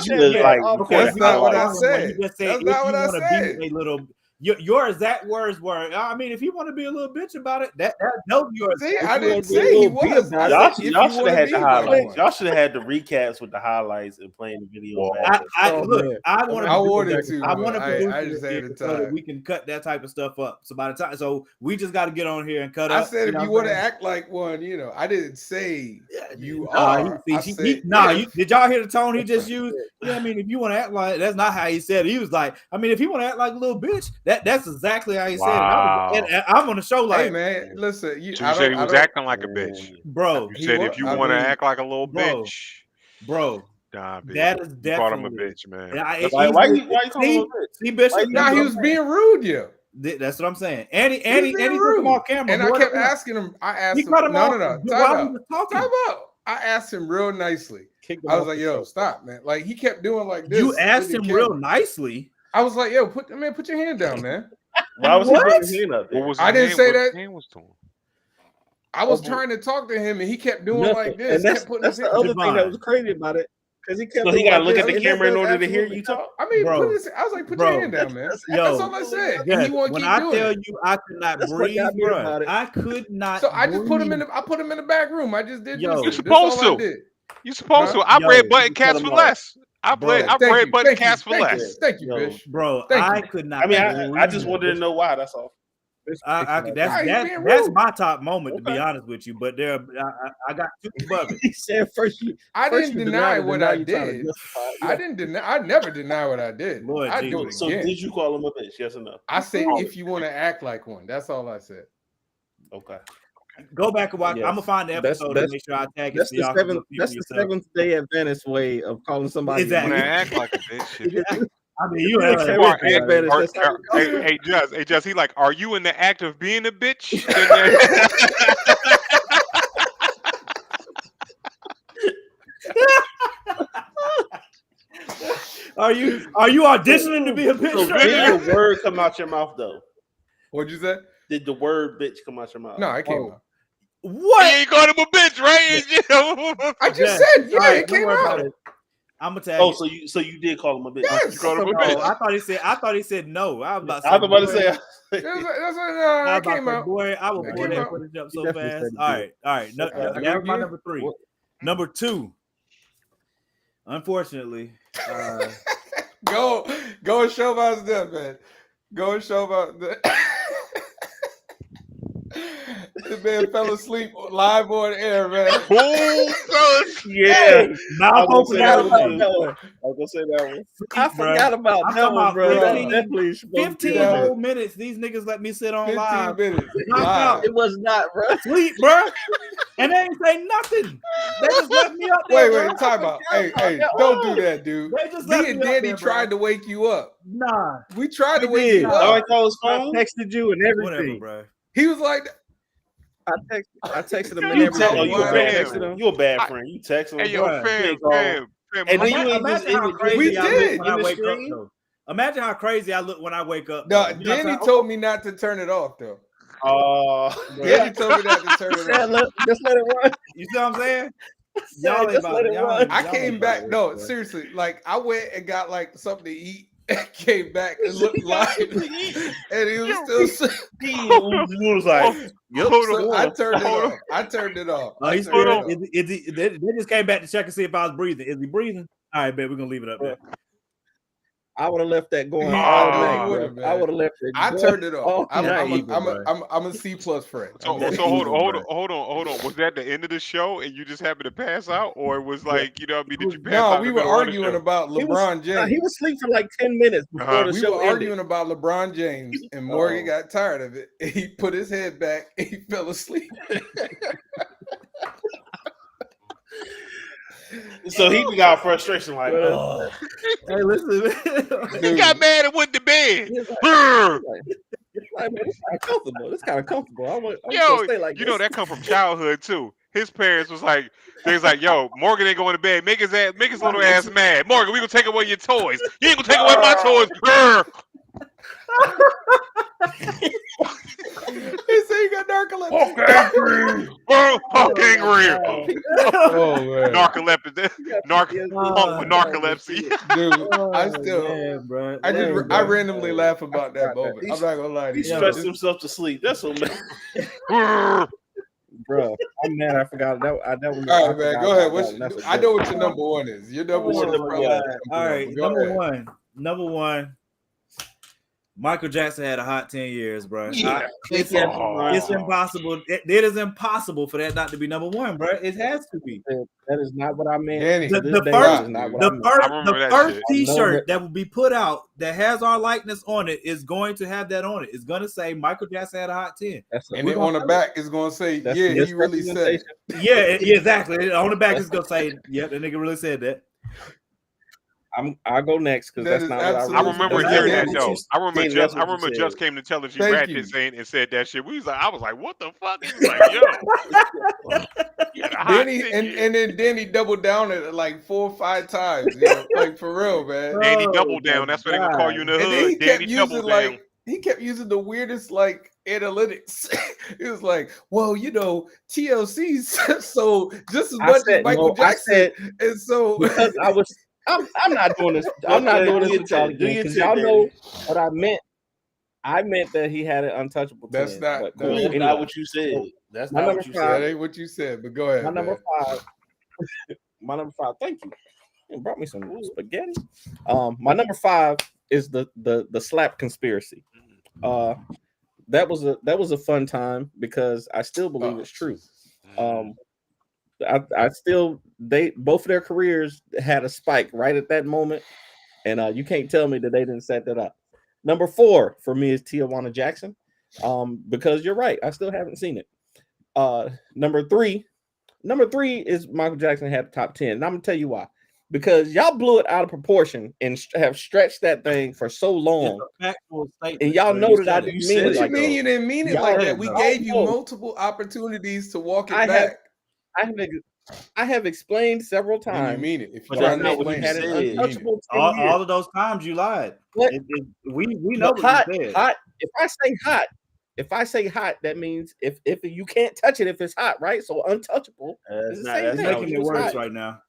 That's not what I said. That's not what I said. A little, your exact words were, I mean, if you want to be a little bitch about it, those yours. See, I didn't say he was. Y'all should have had the highlights. Y'all should have had the recaps with the highlights and playing the video. I wanted to. I want to I just had the so that time. we can cut that type of stuff up. So by the time, so we just got to get on here and cut I up. said if you want to act like one, I didn't say you are. Did y'all hear the tone he just used? Yeah, I mean, if you want to act like, that's not how he said it. He was like, I mean, if you want to act like a little bitch, that's exactly how he said it. And I'm on the show like, hey man, listen. You said he was acting like a bitch, bro. You said if you want to act like a little bitch, bro. Nah, bitch. That is definitely. You called him a bitch, man. Why you calling him a bitch? See, Bishop. Nah, he was being rude, yo. That's what I'm saying. And he took him off camera. And I kept asking him. I asked him. No. Time out. I asked him real nicely. I was like, yo, stop, man. Like he kept doing like this. You asked him real nicely. I was like, yo, put your hand down, man. Why was he putting his hand up there? I didn't say that. I was trying to talk to him, and he kept doing like this. And that's the other thing that was crazy about it. Because he kept. So he got to look at the camera in order to hear you talk. I mean, I was like, put your hand down, man. That's all I said. Yes, he won't when keep I doing tell it. you, I could not breathe, bro. I could not. So I just put him in the back room. I just did. You're supposed to. You're supposed to. I read button cats for less. I read button cats for less. Thank you, Bish. Bro, I could not. I mean, I just wanted to know why. That's all. That's my top moment, to be honest with you. But I got 2 above it. He said first. I didn't deny what I did. I didn't deny. I never deny what I did. Lord I do it So again. did you call him a bitch? Yes or no? I said if you want to act like one. That's all I said. Okay. Go back and watch. Yes. I'm gonna find the episode and make sure I tag it. That's the Seventh Day Adventist way of calling somebody. Exactly. When I act like a bitch. I mean, you Hey, have hey, Mark, hey, man, it's just- hey, Just, he like, are you in the act of being a bitch? Are you auditioning to be a bitch? So right did now? the word come out your mouth though? What'd you say? Did the word bitch come out your mouth? No, I came Oh. out. What? You ain't called him a bitch, right? I just Yes. said, yeah, All right, it don't came worry about out. it. I'm gonna tag Oh, it. so you did call him a bitch? Yes. You called him a No, bitch. I thought he said no. I was about to say, I was about to boy, say. That's what, I I was about came to say, out. boy, I will It pull came that out. footage up He so definitely fast. said he All did. right, all right. No, Do it that was my again? number 3. What? Number 2. Unfortunately, Go and show about that, man. Go and show about that. This man fell asleep live on air, man. Who fellas? Yeah, now I was open gonna that say that one. one. that one. I was gonna say that one. I Bruh. forgot about I'm that talking one, about bro. That 15 definitely supposed to 15 be that. whole minutes. These niggas let me sit on 15 live. minutes Knock live. out. It was not, bro. Sleep, bro. And they ain't say nothing. They just left me up there. Wait, bruh. time out. Hey, about that. don't do that, dude. They just left Me and me up Danny there, tried to wake you up. Nah, We tried to We wake did. you I up. call his I phone. texted you and whatever, everything. bro. He was like, I texted him and You everything. text? Oh, you a Wow. bad Fam. friend. You a bad friend. You text him. Hey, yo, Bruh. fam. And then you ain't just Imagine how in crazy We I did. look when I in the wake up, stream. though. Imagine how crazy I look when I wake up. no, though. You know what I'm Danny saying? told me not to turn it off, though. Yeah. Danny told me not to turn it Said, off. just let it run. You see what I'm saying? Said, Y'all ain't just about let it. it Y'all run. ain't- I y'all came ain't about back. it, No, bro. seriously. Like, I went and got like something to eat and came back and looked live. And he was still. He was like, "Yep." Hold So on. I turned it Hold on. off. I turned it off. Oh, I he's turned still. it off. They just came back to check and see if I was breathing. Is he breathing? All right, babe, we're gonna leave it up there. I would have left that going Yeah, all I know night, you bro. would've, man. I would have left it. I going turned it off. all I'm night. evil, bro. a C+ friend. So, I'm That's so evil, hold on. Was that the end of the show and you just happened to pass out, or it was like, you know what I mean? Did you pass out No, in we the were middle of the arguing show? about He was- LeBron James. He was asleep for like 10 minutes before the We show were ended. arguing about LeBron James, and Morgan Oh. got tired of it. He put his head back and he fell asleep. So he got frustration like, Well, Hey, listen. He got mad and went to bed. He's Brr. like, man, it's kind of comfortable. It's kind of comfortable. I'm Yo, gonna stay like you this. know that come from childhood too. His parents was like, they was like, yo, Morgan ain't going to bed. Make his little ass mad. Morgan, we gonna take away your toys. You ain't gonna take away my toys. Brr. He said he got narcolepsy. Fuck angry. Oh man, Narcolepsy. Narcolepsy. dude, I Oh, still, man, bro. I just, Dang, I bro. randomly laugh about that forgot that. moment. I'm not gonna lie to he you. stressed It's- himself to sleep. That's what man. Brr. Bro, I'm mad. I forgot that. That one. All I right, man, forgot go ahead. about What's, that one. That's a I good know one. what your number one is. Your number Oh, one is my probably God. number All one, right, but go number ahead. one. Michael Jackson had a hot 10 years, bro. Yeah. It's impossible. It is impossible for that not to be number one, bro. It has to be. That is not what I meant. Danny, To The- this the day, first- that is not what The I meant. first, remember the that first shit. T-shirt that will be put out that has our likeness on it is going to have that on it. It's going to say Michael Jackson had a hot 10. That's And then on the back is gonna say, That's yeah, the he really said it. Yeah, exactly. On the back, it's going to say, yep, that nigga really said that. I'll go next because That that's is not what I absolutely- I remember That's hearing what that you though. I remember Danny, just that's what you said. came to Intelligent Thank Ratchet you. saying and said that shit. I was like, what the fuck? He was like, yo. Danny and then Danny doubled down at like 4 or 5 times. You know, like for real, man. Danny Oh, double my down. That's what they gonna call you in the And then he hood. kept Danny using double like down. he kept using the weirdest like analytics. He was like, well, you know, TLC's so just as I much said, as Michael no, I Jackson, said and so because I was. I'm not doing this. I'm not doing this with y'all again because y'all know what I meant. I meant that he had an untouchable. That's 10, not but cool. That's anyway. not what you said. That's My not number what you that said. ain't what you said. But go ahead. My number man. 5. My number 5. Thank you. You brought me some spaghetti. My number 5 is the slap conspiracy. That was a fun time because I still believe it's true. I still both of their careers had a spike right at that moment, and you can't tell me that they didn't set that up. Number 4 for me is Tijuana Jackson, because you're right, I still haven't seen it. Number three is Michael Jackson had the top 10, and I'm gonna tell you why. because y'all blew it out of proportion and have stretched that thing for so long. It's a factual statement, And y'all bro. know You that I said it. didn't You mean said it What you like mean that. you didn't mean it Y'all like said that? it, We bro. gave you No. multiple opportunities to walk it I back. have explained several Then you times. mean it. If But you're that's trying to not what explain you it, Had an said. you mean it. untouchable 10 years. All of those times you lied. What? We know But what you said. hot. If I say hot, that means if you can't touch it if it's hot, right? So untouchable. That's It's the not. same That's thing. making It it was worse hot. right now.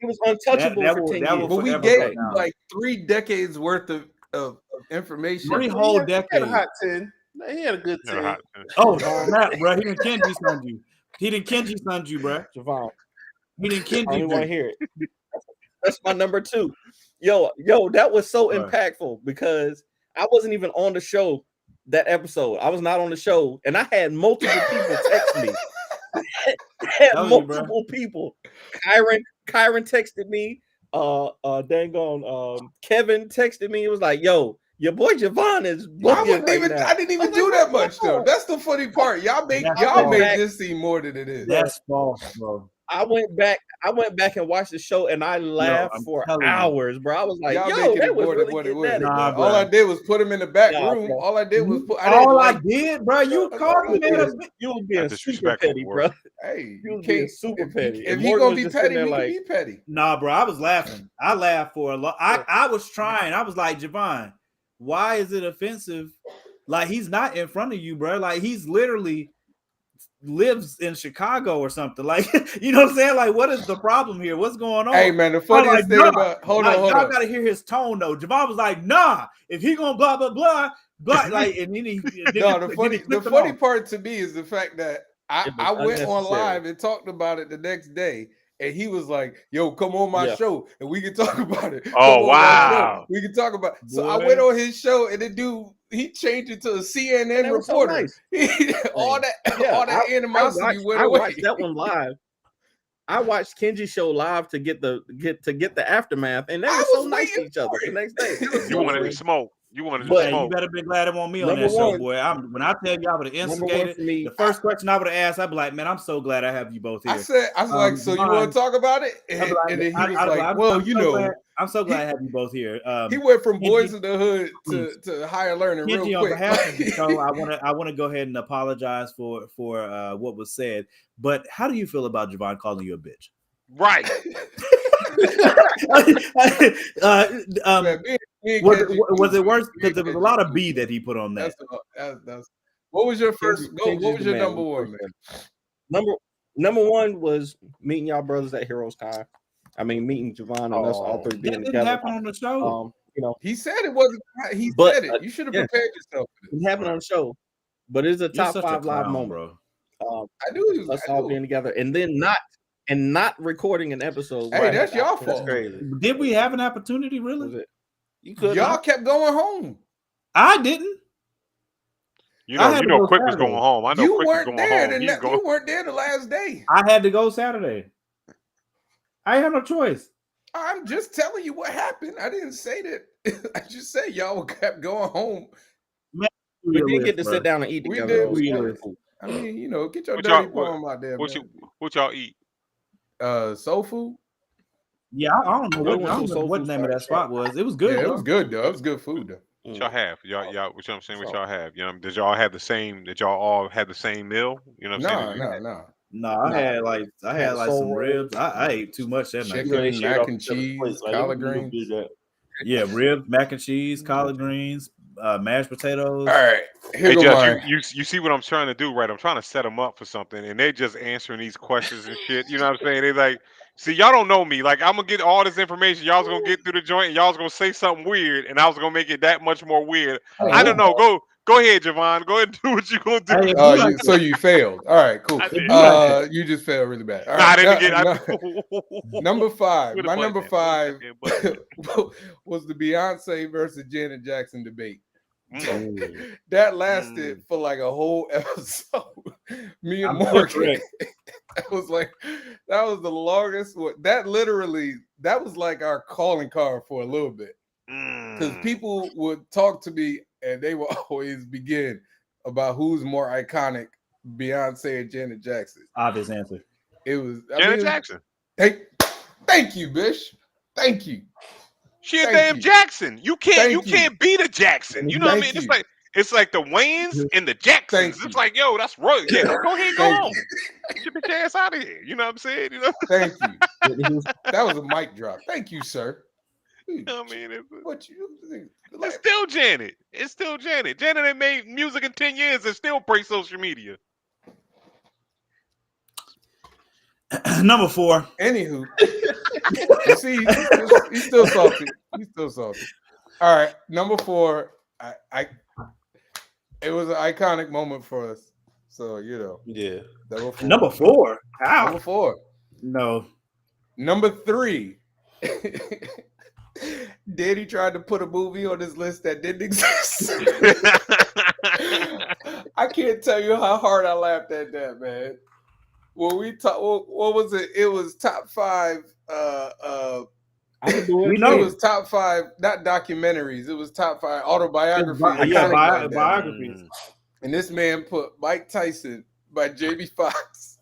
It was untouchable That for will- 10 that will years. But we forever gave go you down. like 3 decades worth of information. 3 He whole had a decades. hot 10. He had a good Yeah, 10. hot. Oh snap, bro! He didn't Kenji Sun you. He didn't Kenji Sun you, bro. Javon, He didn't I only Kenji want to you. hear it. That's my number 2. Yo, that was so Right. impactful because I wasn't even on the show that episode. I was not on the show, and I had multiple people text me. Telling you, bro. Multiple people. Kyron texted me. Kevin texted me. It was like, "Yo, your boy Javon is bugging right now." I didn't even do that much though. That's the funny part. Y'all made false. this seem more than it is. That's false, bro. I went back and watched the show, and I laughed I'm for telling you. hours, bro. I was like, Y'all "Yo, making that it was more really than what it getting was. at it." Nah, All I bro. did was put him in the back Nah, room. bro. All I did was put. I did, bro. You That's called all I me, man. did. You was being That's super disrespectful, petty, boy. bro. Hey, You you was being can't. super petty. If And he Morgan gonna was be just sitting petty, there we like, can be petty. Nah, bro. I was laughing. I laughed for a lot. I was trying. I was like, Javon, why is it offensive? Like he's not in front of you, bro. Like he's literally lives in Chicago or something. Like, you know what I'm saying? Like, what is the problem here? What's going on? Hey man, the I was funniest like, thing nah. about hold Like, on. y'all gotta hear his tone though. Javon was like, nah, if he gonna blah blah blah, like, and then No, the funny off. part to me is the fact that It was I went on unnecessary. live and talked about it the next day. And he was like, "Yo, come on my Yeah. show, and we can talk about it. Oh, Come on my show. wow. We can talk about." So I Boy. went on his show, and the dude he changed it to a And CNN that was so reporter. nice. all that Yeah, animosity went I away. watched that one live. I watched Kenji's show live to get the aftermath, and they I were so was nice to waiting each other for the it. next day. It was You so wanted to sweet. smoke. You wanted to But- Hey, you smoke. better be glad it wasn't me on Number that show, one- boy. When I tell you I would have Number one instigated, for me, the first question I would have asked, I'd be like, man, I'm so glad I have you both here. I was like, so you want to talk about it? And, I'd be like, and then he I'd was be like, I'm- well, I'm you so know, glad- I'm so glad I have you both here. he went from Kenji- Boys in the Hood to higher learning real Kenji, on quick. behalf of the show, I want to go ahead and apologize for what was said. But how do you feel about Javon calling you a bitch? Right. Um, Me and was Kenji- it worse? me Because and there was a Kenji- lot of B that he put on that. That's what was your first? Kenji's What was the your man. number one, man? Number one was meeting y'all brothers at Heroes Con. I mean, meeting Javon and us all three That being didn't together. happen on the show. He said it wasn't. He But, said it. You should have yeah. prepared yourself. For It this. happened on the show, but it's a You're top such a 5 live clown, moment. bro. I knew he was. Us I all knew. being together, and then not recording an episode. Hey, right that's after. y'all That's fault. crazy. Did we have an opportunity? Was Really? it? You could Y'all kept going home. I didn't. You I know, had you to know, go Quick was Saturday. going home. I know You Quick was weren't going there. home. He's going. You weren't there the last day. I had to go Saturday. I had no choice. I'm just telling you what happened. I didn't say that. I just said y'all kept going home. We did get to sit down and eat We together. did. It was wonderful. I mean, get your What dirty y'all- palm out there, What man. y'all eat? Soul food. Yeah, I don't know what the name of that spot was. It was good. Yeah, it though. was good though. It was good food though. What y'all have? Y'all, what I'm saying? What y'all have? You know, did y'all have the same? Did y'all all have the same meal? You know what I'm saying? No. No, I had like soul some roll. ribs. I ate too much that night. Chicken, mac and cheese, collard greens. Yeah, ribs, mac and cheese, collard greens, mashed potatoes. All right, here Hey, go Judge, mine. you see what I'm trying to do, right? I'm trying to set them up for something, and they just answering these questions and shit. You know what I'm saying? They like, see, y'all don't know me. Like, I'm gonna get all this information. Y'all's gonna get through the joint, and y'all's gonna say something weird, and I was gonna make it that much more weird. I don't know. Go ahead, Javon. Go ahead and do what you gonna do. Hey, So you failed. All right, cool. I did. You just failed really bad. All Nah, I right, didn't get. number 5. With a My button number there, 5 with a button was the Beyonce versus Janet Jackson debate. Mm. That lasted for like a whole episode. Me and I'm Morgan. correct. That was the longest one. That was like our calling card for a little bit. Because people would talk to me and they would always begin about who's more iconic, Beyonce or Janet Jackson. Obvious answer. It was Janet Jackson. Hey, Thank you, Bish. Thank you. She a Thank damn you. Jackson. You Thank you. can't beat a Jackson. You know what I Thank mean? you. It's like the Wayans and the Jacksons. Thank It's you. like, yo, that's royal. Yeah, go ahead, go Thank home. you. Get your bitch ass out of here. You know what I'm saying? You know, Thank you. That was a mic drop. Thank you, sir. I mean, What you it's like? still Janet. It's still Janet. Janet ain't made music in 10 years and still praise social media. Number 4. Anywho, you see, he's still salty. He's still salty. All right, number 4. It was an iconic moment for us. So Yeah. Number 4. How? Number 4. No. Number 3. Danny tried to put a movie on his list that didn't exist. I can't tell you how hard I laughed at that, man. When we talk, what was it? It was top 5. We know it was top 5, not documentaries. It was top 5 autobiographies. Yeah, like biographies. And this man put Mike Tyson by Jamie Foxx.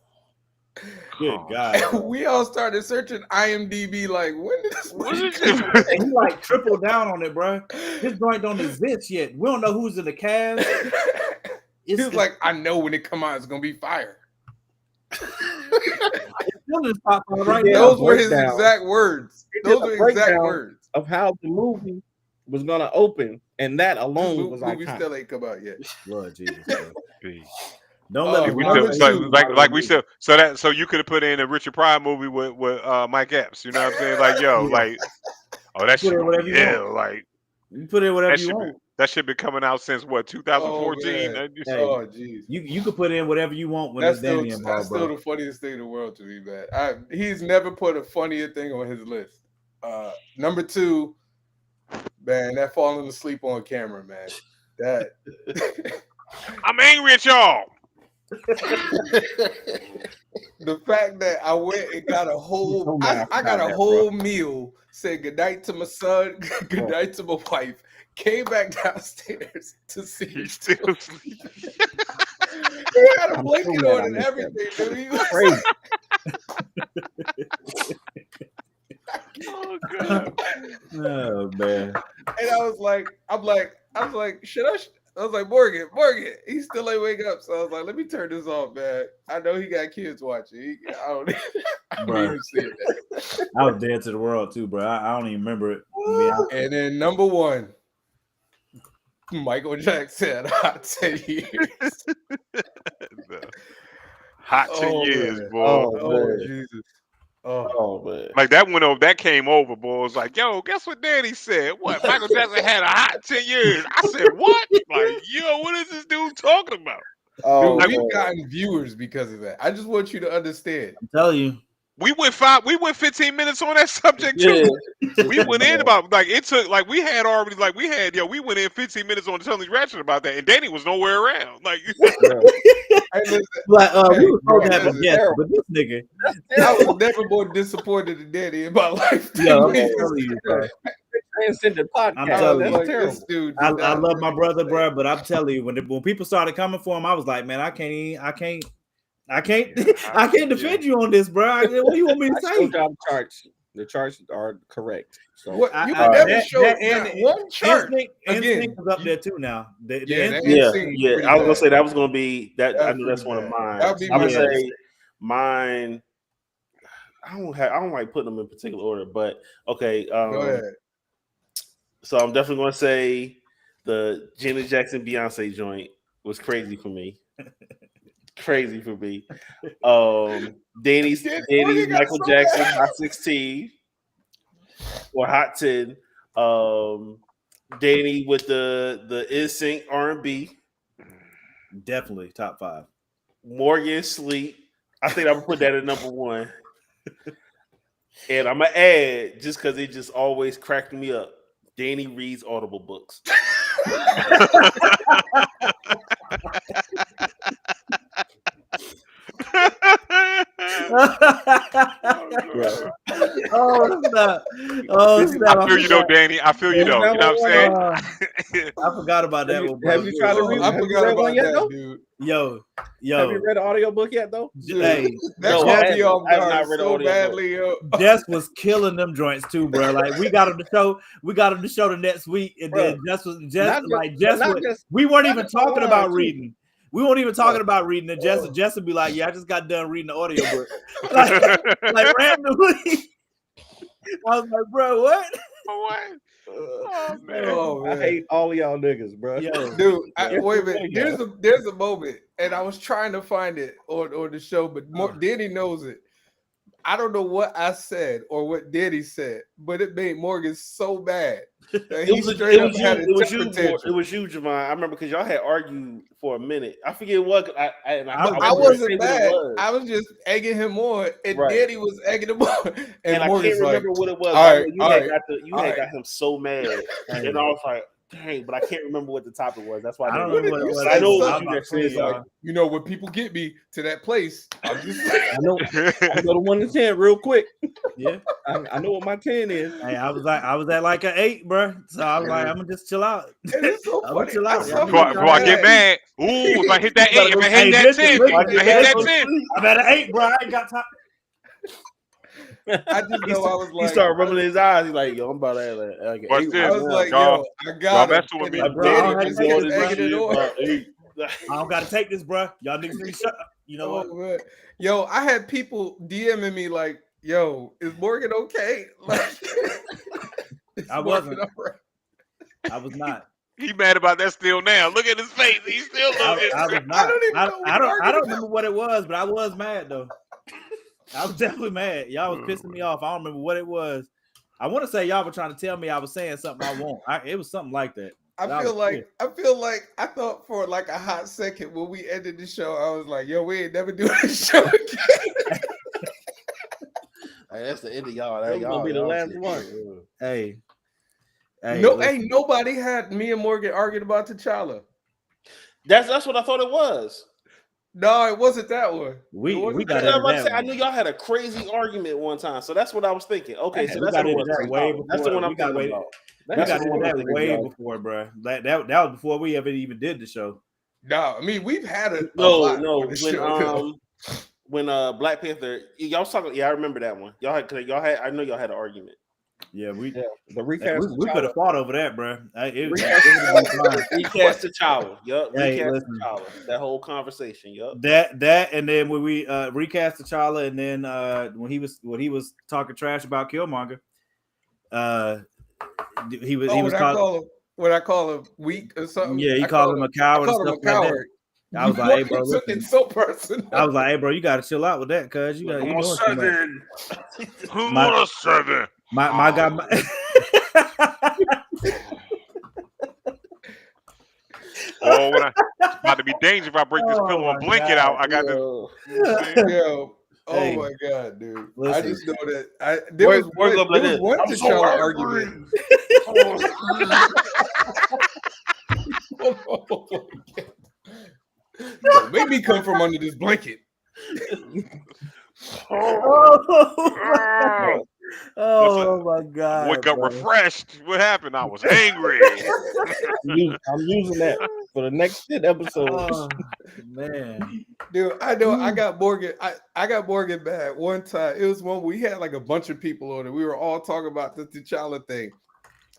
Good God. And we all started searching IMDb like, when did this movie come out? And he like tripled down on it, bro. This joint don't exist yet. We don't know who's in the cast. He was like, I know when it come out, it's gonna be fire. Right Yeah, Those were his breakdown. exact words. He did Those a were exact breakdown words. of how the movie was gonna open, and that This alone was movie iconic. still ain't come out yet. Lord Jesus. Don't let me We number still, 2. like we still, so you could have put in a Richard Pryor movie with Mike Epps. You know what I'm saying? Like, yo, like, oh, that shit, whatever you yeah, want. like You put in whatever that you should want. that should be coming out since what 2014. man. Hey, Oh, jeez. You could put in whatever you want when That's it's Danny still involved, bro. the funniest thing in the world to me, man. He's never put a funnier thing on his list. Number 2, man, that falling asleep on camera, man. That I'm angry at y'all. the fact that I went and got a whole, So I mad got about a that, whole meal, said goodnight to my son, goodnight to my wife, came back downstairs to see him He's still still. sleeping. He had a I'm blanket so mad on I and missed everything, dude. He was Crazy. Oh god. Oh man. and I was like, should I? I was like, Morgan, he still ain't wake up. So I was like, let me turn this off, man. I know he got kids watching. I don't Bruh. even see it. I was dead to the world too, bro. I don't even remember it. And then number 1, Michael Jackson had a hot 10 years. Hot 10 Oh, years, man. boy. Oh, man. Jesus. Oh, Oh man. Like that went over, that came over, boy. It was like, yo, guess what Danny said? What? Michael Jackson had a hot 10 years. I said, what? Like, yo, what is this dude talking about? Oh, dude, man. we've gotten viewers because of that. I just want you to understand. I'm telling you. We went 15 minutes on that subject too. We went in about like it took like we went in 15 minutes on Tony's Ratchet about that, and Danny was nowhere around. Like Hey, listen, Like we were supposed to yeah, have a this is guest, terrible. but this nigga. I was never more disappointed in Danny in my life. Yo, I'm telling you, bro. Transcendent podcast. I'm telling I was you. like, terrible. this dude. I did not- love my brother, bro, but I'm telling you, when people started coming for him, I was like, man, I can't defend you on this, bro. What do you want me to I say? showed y'all the charts. The charts are correct. So What you I- never that- showed that- not and- one chart. Instinct Again, is up there too now. The Yeah, Instinct- that- Yeah, Instinct yeah. pretty I was gonna bad. say that was gonna be that. I That's know that's pretty one of bad. mine. That would be I'm gonna my say mine. I don't like putting them in particular order, but okay. Go ahead. So I'm definitely gonna say the Janet Jackson Beyonce joint was crazy for me. Crazy for me. Danny's Morgan got Michael so Jackson mad. Hot 16 or Hot 10. Danny with the NSYNC R&B. definitely top 5. Morgan Sleep. I think I'm gonna put that at number 1. And I'm gonna add, just because it just always cracked me up, Danny reads Audible books. Oh snap! Oh snap! I feel you though, Danny. I feel you though. You know what I'm saying? I forgot about that one. Bro. Have you tried to read? I have you forgot read one about yet, that, though? dude. Yo, Have you read the audiobook yet, though? Hey, That No, caught I me off haven't. I have guard not read the so audio badly, yo. Jess was killing them joints too, bro. Like we got him to show. We got him to show the next week, and then Jess was Not just- we weren't not even just talking online, about too. reading. We weren't even talking about reading. And Jess would be like, "Yeah, I just got done reading the audiobook." like randomly. I was like, "Bro, what?" What? Oh, man. Oh, I man. hate all of y'all niggas, bro. Yo, Dude, Yeah. wait a minute. There's a moment, and I was trying to find it on the show, but Danny knows it. I don't know what I said or what Danny said, but it made Morgan so bad that he straight up had a temper tantrum. It was you, Javon. I remember because y'all had argued for a minute. I forget what. I I wasn't mad. I was just egging him on, and Right. Danny was egging him on. and I Morgan's can't remember what it was. all I right, know all right, you had got him so mad, and I was like, dang, but I can't remember what the topic was. That's why I don't didn't know what it was. I know it was something you that said He's like, y'all. you know, when people get me to that place, I'm just I know the 1 to 10 real quick. yeah. I know what my 10 is. Hey, I was at like an 8, bro. So I was like, I'm gonna just chill out. and it's so I'm gonna funny. chill I out. saw Before him I get mad. mad, ooh, if I hit that 8, if I Hey, hit that listen, 10, listen, if I hit that 10. I'm at an 8, bro. I ain't got time. I just know I was He like, started rubbing his eyes. He's like, yo, I'm about to have like Watch eight this. I right was now. like, Y'all- yo, I y'all got it. messing with And me. then Bro, I don't Danny have just to kept take this egging it on. About eight. I don't gotta take this, bro. Y'all niggas need to shut up. You know what? Oh, man. Yo, I had people DMing me like, yo, is Morgan okay? Like, is I Morgan wasn't. all right? I was not. He mad about that still now. Look at his face. He still I looking. was not. I don't even know what I we don't argued remember what it was, but I was mad though. I was definitely mad. Y'all was pissing me off. I don't remember what it was. I want to say y'all were trying to tell me I was saying something I won't. It was something like that. I feel like I thought for like a hot second when we ended the show, I was like, yo, we ain't never doing this show again. Hey, that's the end of y'all. That was gonna be the last one. Hey, Ain't nobody had me and Morgan arguing about T'Challa. That's what I thought it was. No, it wasn't that one. we It wasn't got That's that what I'm into about to that say. I one. knew y'all had a crazy argument one time, so that's what I was thinking. Okay, so We that's got what it into was. that way before. That's the one I'm we got thinking way, about. we That's got the one into I'm that thinking way about. before, bro. That was before we ever even did the show. No, I mean we've had a lot No. on the show. When Black Panther, y'all was talking. Yeah, I remember that one. Y'all had. I know y'all had an argument. Yeah, The recast. we could have fought over that, bro. Recast T'Challa. Yup. Hey, Recast listen. T'Challa. That whole conversation. Yup. That and then when we recast T'Challa, and then when he was talking trash about Killmonger, he was When I call him weak or something. Yeah, he I called him a coward. I called him a coward. I was like, hey, bro, took listen. it so personal. I was like, hey, bro, you got to chill out with that, cuz you got. Who wants 7? My guy. Oh, when it's about to be dangerous if I break this Oh, pillow and my blanket God, out. I got this. Yo, oh Hey, my god, dude! listen. I just know that there was one T'Challa argument. Make me come from under this blanket. Oh my god! Wake up bro. refreshed. What happened? I was angry. I'm using that for the next 10 episodes. Oh, man, Dude, I know I got Morgan. I got Morgan bad one time. It was one we had like a bunch of people on it. We were all talking about the T'Challa thing.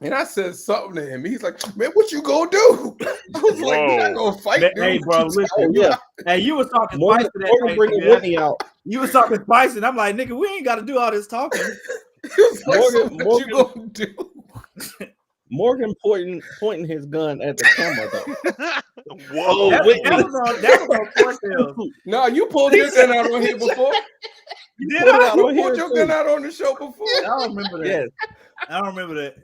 And I said something to him. He's like, man, what you gonna do? I was like, you're not gonna fight, dude. hey, bro, listen. Yeah, Hey, you was talking Morgan spicy that night, bringing man. Whitney out. You was talking spicy, and I'm like, nigga, we ain't got to do all this talking. He was like, so what Morgan- you gonna do? Morgan pointing his gun at the camera though. Whoa. That was on Cortez. No, you pulled your gun out on here before. You did Pull it I? out You on here, pulled your too. gun out on the show before. I don't remember that. Yes. I don't remember that.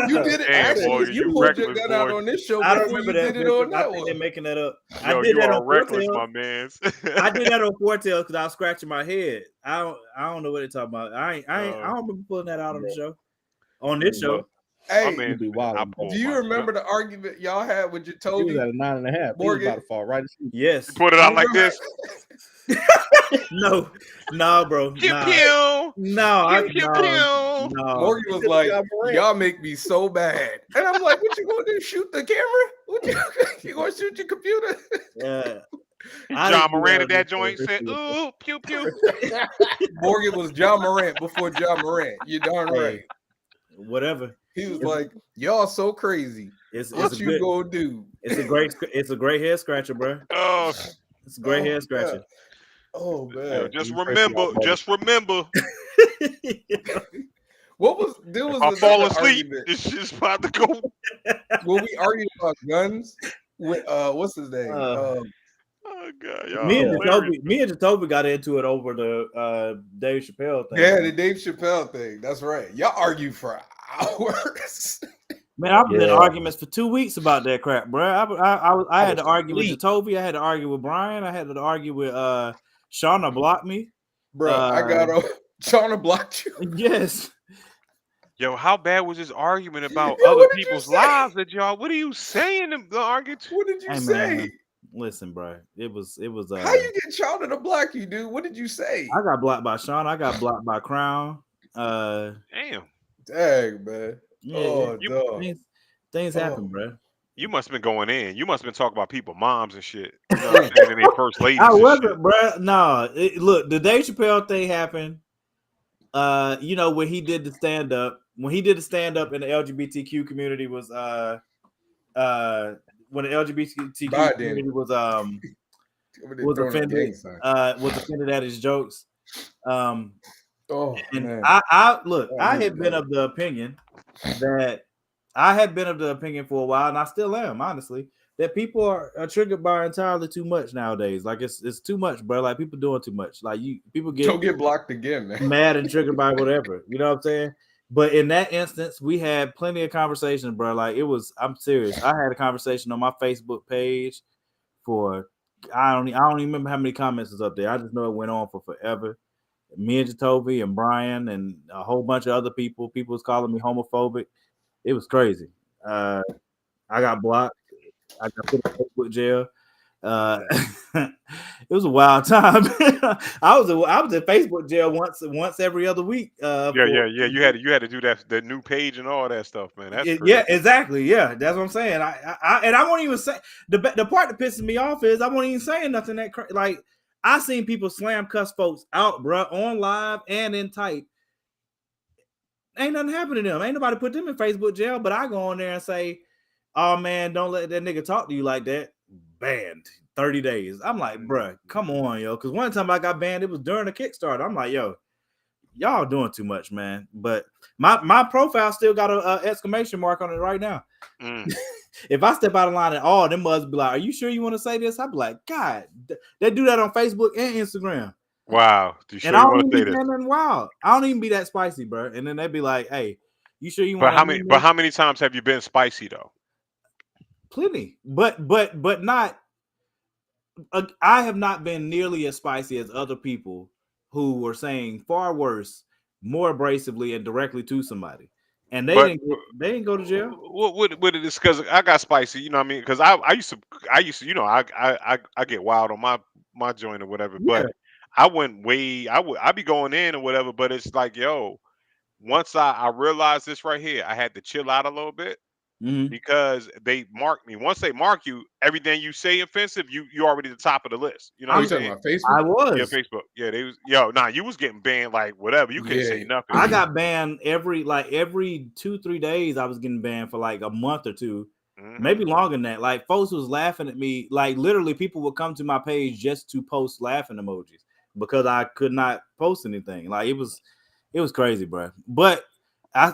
You did it Damn, actually. Morgan, you you pulled your reckless, gun out boy. on this show I don't before you remember that. did it on I that think they're one. making that up. Yo, I did you that are on reckless, Cortez. my man. I did that on Cortez because I was scratching my head. I don't know what they're talking about. I don't remember pulling that out on the show. On this show. I Hey, mean, be wild. I pulled do you my- remember the argument y'all had with He was Jacoby? at a 9.5. He was Morgan. about to fall right asleep. Yes. You put it out like this. No, bro. Pew Nah. pew. No, Pew pew no, pew. no. Morgan was like, y'all make me so bad. And I'm like, what you gonna do? Shoot the camera? What you gonna shoot your computer? I John didn't do Moran that at that on joint this said, show. "Ooh, pew pew." Morgan was John Morant before John Morant. You darn Hey, right. whatever. He was like, "Y'all so crazy. It's What a you good. gonna do?" It's a great head scratcher, bro. Oh, It's a great Oh, head yeah. scratcher. Oh yeah, man. just You stressing remember, out, buddy. just remember, What was there if was I fall another asleep, argument this shit's about to go. when we argued about guns with what's his name? Uh, Oh god, y'all me and hilarious. Jacoby got into it over the Dave Chappelle thing. Yeah, the Dave Chappelle thing. That's right. Y'all argue for hours. Man, I've been in Yeah. arguments for 2 weeks about that crap, bro. I had was to argue with asleep. Jacoby. I had to argue with Brian. I had to argue with Shauna blocked me. Bro, I got Shauna blocked you. Yes. Yo, how bad was this argument about Yo, other what did you people's say? lives that y'all? What are you saying? The argument? What did you Hey, say? man. Listen, bro. It was How you get Shauna to block you, dude? What did you say? I got blocked by Sean. I got blocked by Crown. Damn, Dang, man. Yeah, Oh, you- dog. things Oh. happen, bro. you must have been going in. You must have been talking about people, moms and shit. You know what I'm saying? And they first ladies. I and wasn't, shit. bro. No, look, the Dave Chappelle thing happened. You know, when he did the stand up in the LGBTQ community was when the LGBTQ Bye, community Danny. was Over there was throwing a gang offended sign. was offended at his jokes. Oh, And man. I look, Oh, I man, had been man. of the opinion that I had been of the opinion for a while, and I still am, honestly, that people are triggered by entirely too much nowadays. Like it's too much, bro. Like people doing too much. Like people get Don't get blocked again, man. mad and triggered by whatever. You know what I'm saying? But in that instance, we had plenty of conversations, bro. Like I'm serious. I had a conversation on my Facebook page for I don't even remember how many comments was up there. I just know it went on for forever. Me and Jacoby and Brian and a whole bunch of other people. People was calling me homophobic. It was crazy. I got blocked. I got put in Facebook jail. It was a wild time. I was in Facebook jail once every other week. Yeah. You had to do the new page and all that stuff, man. That's crazy. Yeah, exactly. Yeah, that's what I'm saying. I won't even say the part that pisses me off is I won't even saying nothing that like I seen people slam cuss folks out, bro, on live and in type. Ain't nothing happened to them. Ain't nobody put them in Facebook jail, but I go on there and say, "Oh man, don't let that nigga talk to you like that." Banned 30 days. I'm like, bruh, come on, yo. Because one time I got banned, it was during a Kickstarter. I'm like, yo, y'all doing too much, man. But my profile still got a exclamation mark on it right now. If I step out of line at all, them must be like, "Are you sure you want to say this?" I'd be like, God, they do that on Facebook and Instagram. Wow. You sure And you I don't want even to say be this? saying nothing wild. I don't even be that spicy, bro. And then they'd be like, "Hey, you sure you But want?" how many times have you been spicy though? Plenty, but not. I have not been nearly as spicy as other people who were saying far worse, more abrasively and directly to somebody, and they didn't go to jail. What it is? Because I got spicy, you know what I mean? Because I used to, you know, I get wild on my joint or whatever. Yeah. But I went way, I be going in or whatever. But it's like, yo, once I realized this right here, I had to chill out a little bit. Because they mark me. Once they mark you, everything you say offensive, you already the top of the list. You know what I'm talking saying? about Facebook? I was. Yeah, Facebook. Yeah, they was you was getting banned like whatever. You couldn't say nothing. I got banned every 2-3 days. I was getting banned for like a month or two, maybe longer than that. Like folks was laughing at me. Like literally, people would come to my page just to post laughing emojis because I could not post anything. Like it was crazy, bro. But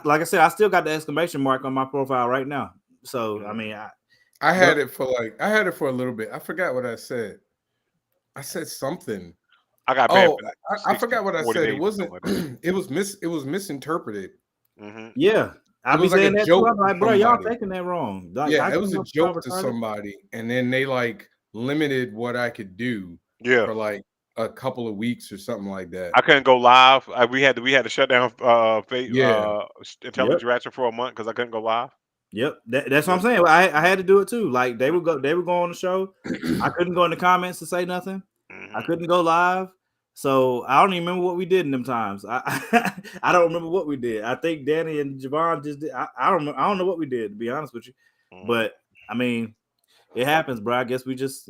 like I said, I still got the exclamation mark on my profile right now. So I mean, I had it for a little bit. I forgot what I said. I said something. I got banned. I forgot what I said. It days, wasn't. like that. It was misinterpreted. Yeah, I be was like saying a that joke too. I'm to like, bro, y'all somebody. taking that wrong. Like, Yeah, it was a joke to somebody, and then they like limited what I could do. Yeah. For like a couple of weeks or something like that. I couldn't go live. We had to shut down Intelligent Ratchet for a month because I couldn't go live. Yep, that's what I'm saying. I had to do it too. Like they would go on the show. I couldn't go in the comments to say nothing. I couldn't go live. So I don't even remember what we did in them times. I don't remember what we did. I think Danny and Javon just did. I don't know what we did, to be honest with you. But I mean, it happens, bro. I guess we just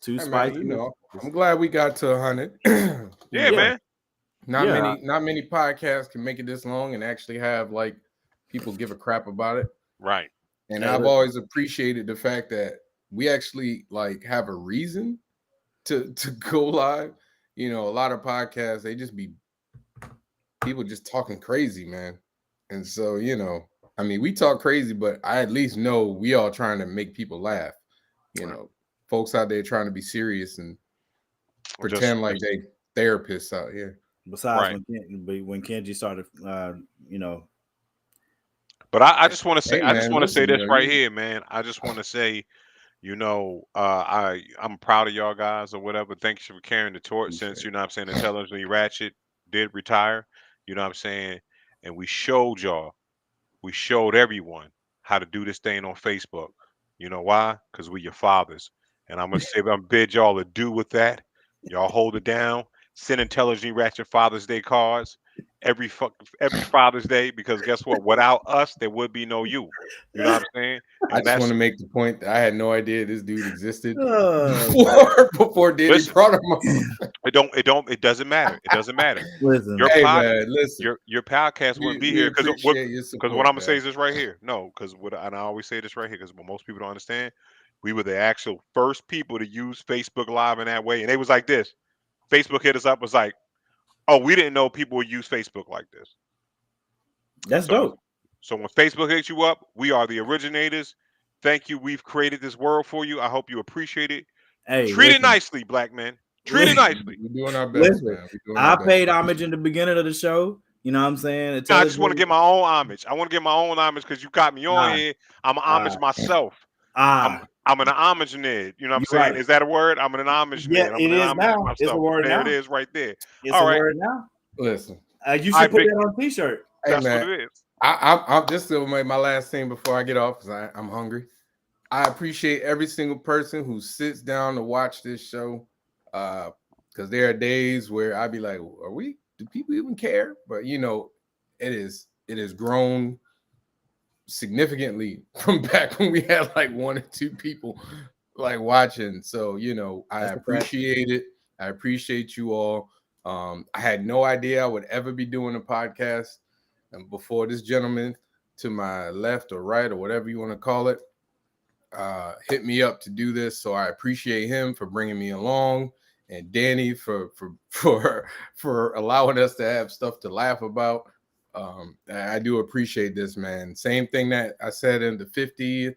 too Hey, man, spicy. you know, I'm glad we got to 100. Yeah, man. Not Yeah. many podcasts can make it this long and actually have like people give a crap about it. Right. And Yeah, I've listen. always appreciated the fact that we actually like have a reason to go live. You know, a lot of podcasts, they just be people just talking crazy, man. And so, you know, I mean, we talk crazy, but I at least know we all trying to make people laugh. You know, folks out there trying to be serious and pretend like they therapists out here. Besides when Kenji started, you know. But I just want to say, Hey, I just man, want to say listen, this yo, right you- here, man. I just want to say, you know, I'm proud of y'all guys or whatever. Thanks for carrying the torch since, you know what I'm saying, Intelligently Ratchet did retire. You know what I'm saying? And we showed everyone how to do this thing on Facebook. You know why? Because we your fathers. And I'm gonna bid y'all to do with that. Y'all hold it down. Send Intelligently Ratchet Father's Day cards every Father's Day, because guess what? Without us, there would be no you. You know what I'm saying? I And just want to make the point that I had no idea this dude existed Uh, before Diddy Listen. brought him up. it doesn't matter. It doesn't matter. listen, Your Hey, pod, man, listen. your podcast wouldn't be here because appreciate your what I'm support, gonna say man. is this right here. No, because and I always say this right here because what most people don't understand, we were the actual first people to use Facebook Live in that way, and they was like this. Facebook hit us up, was like, "Oh, we didn't know people would use Facebook like this." that's So, dope. so when Facebook hits you up, we are the originators. Thank you. We've created this world for you. I hope you appreciate it. Hey, Treat it listen, nicely, black men. Treat it nicely. We're doing our best, listen, man. We're doing I our best. paid homage in the beginning of the show. You know what I'm saying? No, I just want to get my own homage. I want to get my own homage because you got me on Nah. here. I'm an homage myself. I'm an homage nerd. You know what I'm You're saying? right. Is that a word? I'm an homage Yeah, nerd. I'm it an is homage now. myself. It's a word there now. it is right there. It's All a right. word now. Listen, You All should right, put big- that on a t-shirt. hey, That's man. what it is. I'm just to make my last thing before I get off because I'm hungry. I appreciate every single person who sits down to watch this show. Because there are days where I'd be like, do people even care? But you know, it is grown significantly from back when we had like 1 or 2 people like watching. So, you know, I That's a fact. appreciate it. I appreciate you all. I had no idea I would ever be doing a podcast. And before this gentleman to my left or right or whatever you want to call it, hit me up to do this. So I appreciate him for bringing me along, and Danny for allowing us to have stuff to laugh about. I do appreciate this, man. Same thing that I said in the 50th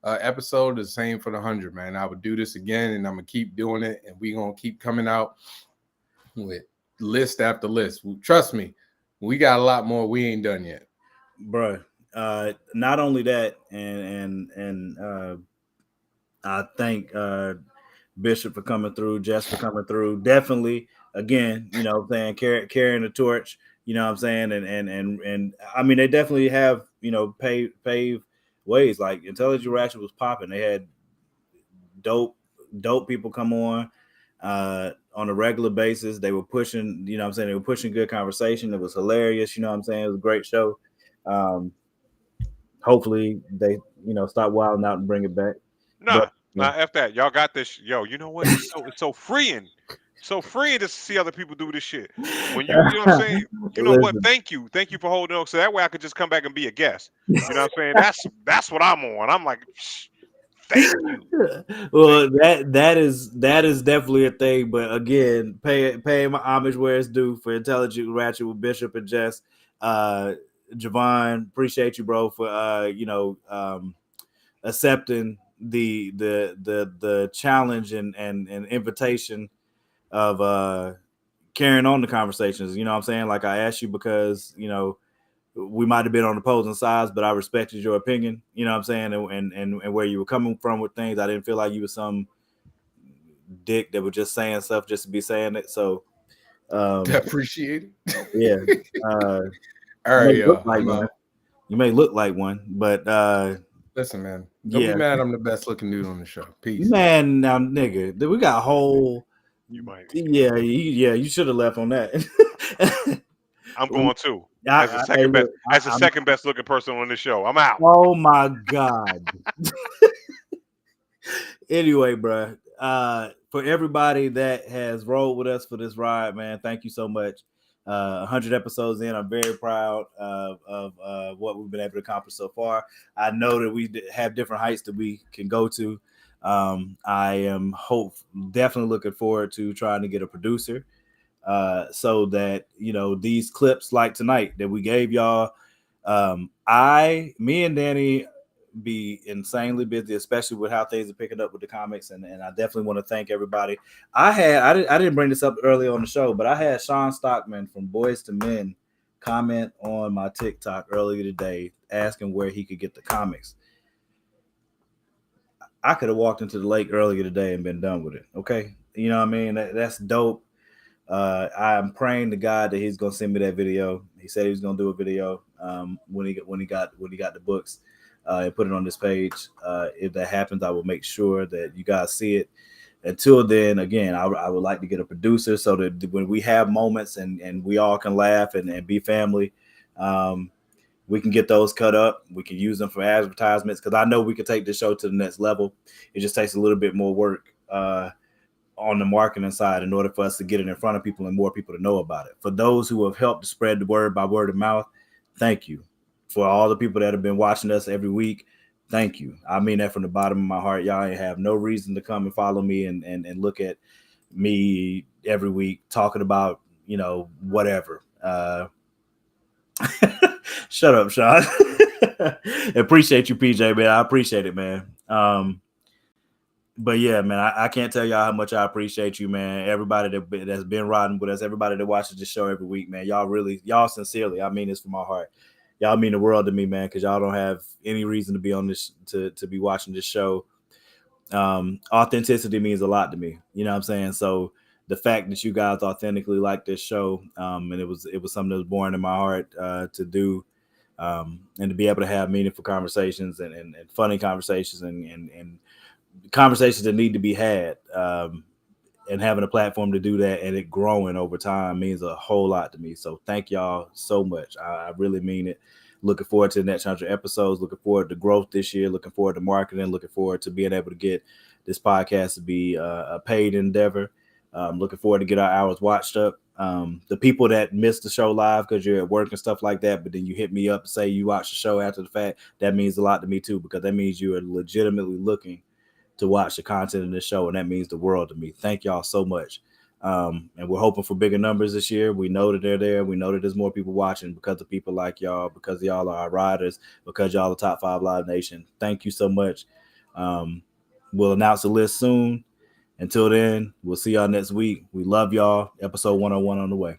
episode, the same for the 100, man. I would do this again, and I'm gonna keep doing it, and we're gonna keep coming out with list after list. Trust me, we got a lot more we ain't done yet, Bruh. Not only that, and I thank Bishop for coming through, Jess for coming through. Definitely, again, you know what I'm saying, carrying the torch, you know what I'm saying, and I mean they definitely have, you know, pave ways. Like Intelligent Ratchet was popping. They had dope people come on a regular basis. They were pushing, you know what I'm saying, they were pushing good conversation. It was hilarious, you know what I'm saying. It was a great show. Hopefully they, you know, stop wilding out and bring it back. Nah, But, F that. Y'all got this. Yo, you know what? It's so freeing. So freeing to see other people do this shit. When you know what I'm saying? You know what? Listen. Thank you for holding on. So that way I could just come back and be a guest. You know what I'm saying? That's what I'm on. I'm like, thank you. Well, that is definitely a thing. But again, pay my homage where it's due for Intelligent Ratchet with Bishop and Jess. Javon, appreciate you, bro, for you know, accepting the challenge and invitation of carrying on the conversations. You know what I'm saying? Like I asked you because, you know, we might have been on opposing sides, but I respected your opinion, you know what I'm saying, and where you were coming from with things. I didn't feel like you were some dick that was just saying stuff just to be saying it. So appreciate it. Yeah. All right, y'all. You may look like one, but listen, man. Don't be mad. I'm the best looking dude on the show. Peace. Man, now nigga, we got a whole. You might. Yeah. You should have left on that. I'm going too. As the second best looking person on this show. I'm out. Oh my God. Anyway, bro, for everybody that has rolled with us for this ride, man, thank you so much. 100 episodes in, I'm very proud of what we've been able to accomplish so far. I know that we have different heights that we can go to. I am definitely looking forward to trying to get a producer so that, you know, these clips like tonight that we gave y'all, me and Danny be insanely busy, especially with how things are picking up with the comics, and I definitely want to thank everybody. I didn't bring this up early on the show, but I had Sean Stockman from Boys to Men comment on my TikTok earlier today asking where he could get the comics. I could have walked into the lake earlier today and been done with it. Okay, you know what I mean? That's dope. I'm praying to God that he's gonna send me that video. He said he was gonna do a video when he got the books and put it on this page. If that happens, I will make sure that you guys see it. Until then, again, I would like to get a producer so that when we have moments and we all can laugh and be family, we can get those cut up. We can use them for advertisements because I know we can take this show to the next level. It just takes a little bit more work on the marketing side in order for us to get it in front of people and more people to know about it. For those who have helped to spread the word by word of mouth, thank you. For all the people that have been watching us every week, thank you. I mean that from the bottom of my heart. Y'all ain't have no reason to come and follow me and look at me every week talking about, you know, whatever. Shut up, Sean. Appreciate you, PJ, man. I appreciate it, man. But yeah, man, I can't tell y'all how much I appreciate you, man. Everybody that's been riding with us, everybody that watches this show every week, man. Y'all sincerely, I mean this from my heart. Y'all mean the world to me, man, because y'all don't have any reason to be on this, to be watching this show. Authenticity means a lot to me. You know what I'm saying? So the fact that you guys authentically like this show, and it was something that was born in my heart to do, and to be able to have meaningful conversations and funny conversations and conversations that need to be had, and having a platform to do that and it growing over time means a whole lot to me. So thank y'all so much. I really mean it. Looking forward to the next 100 episodes. Looking forward to growth this year. Looking forward to marketing. Looking forward to being able to get this podcast to be a paid endeavor. Looking forward to get our hours watched up. The people that missed the show live because you're at work and stuff like that, but then you hit me up and say you watched the show after the fact, that means a lot to me too, because that means you are legitimately looking to watch the content in this show, and that means the world to me. Thank y'all so much. And we're hoping for bigger numbers this year. We know that they're there. We know that there's more people watching because of people like y'all, because y'all are our riders, because y'all are Top 5 Live Nation. Thank you so much. We'll announce the list soon. Until then, we'll see y'all next week. We love y'all. Episode 101 on the way.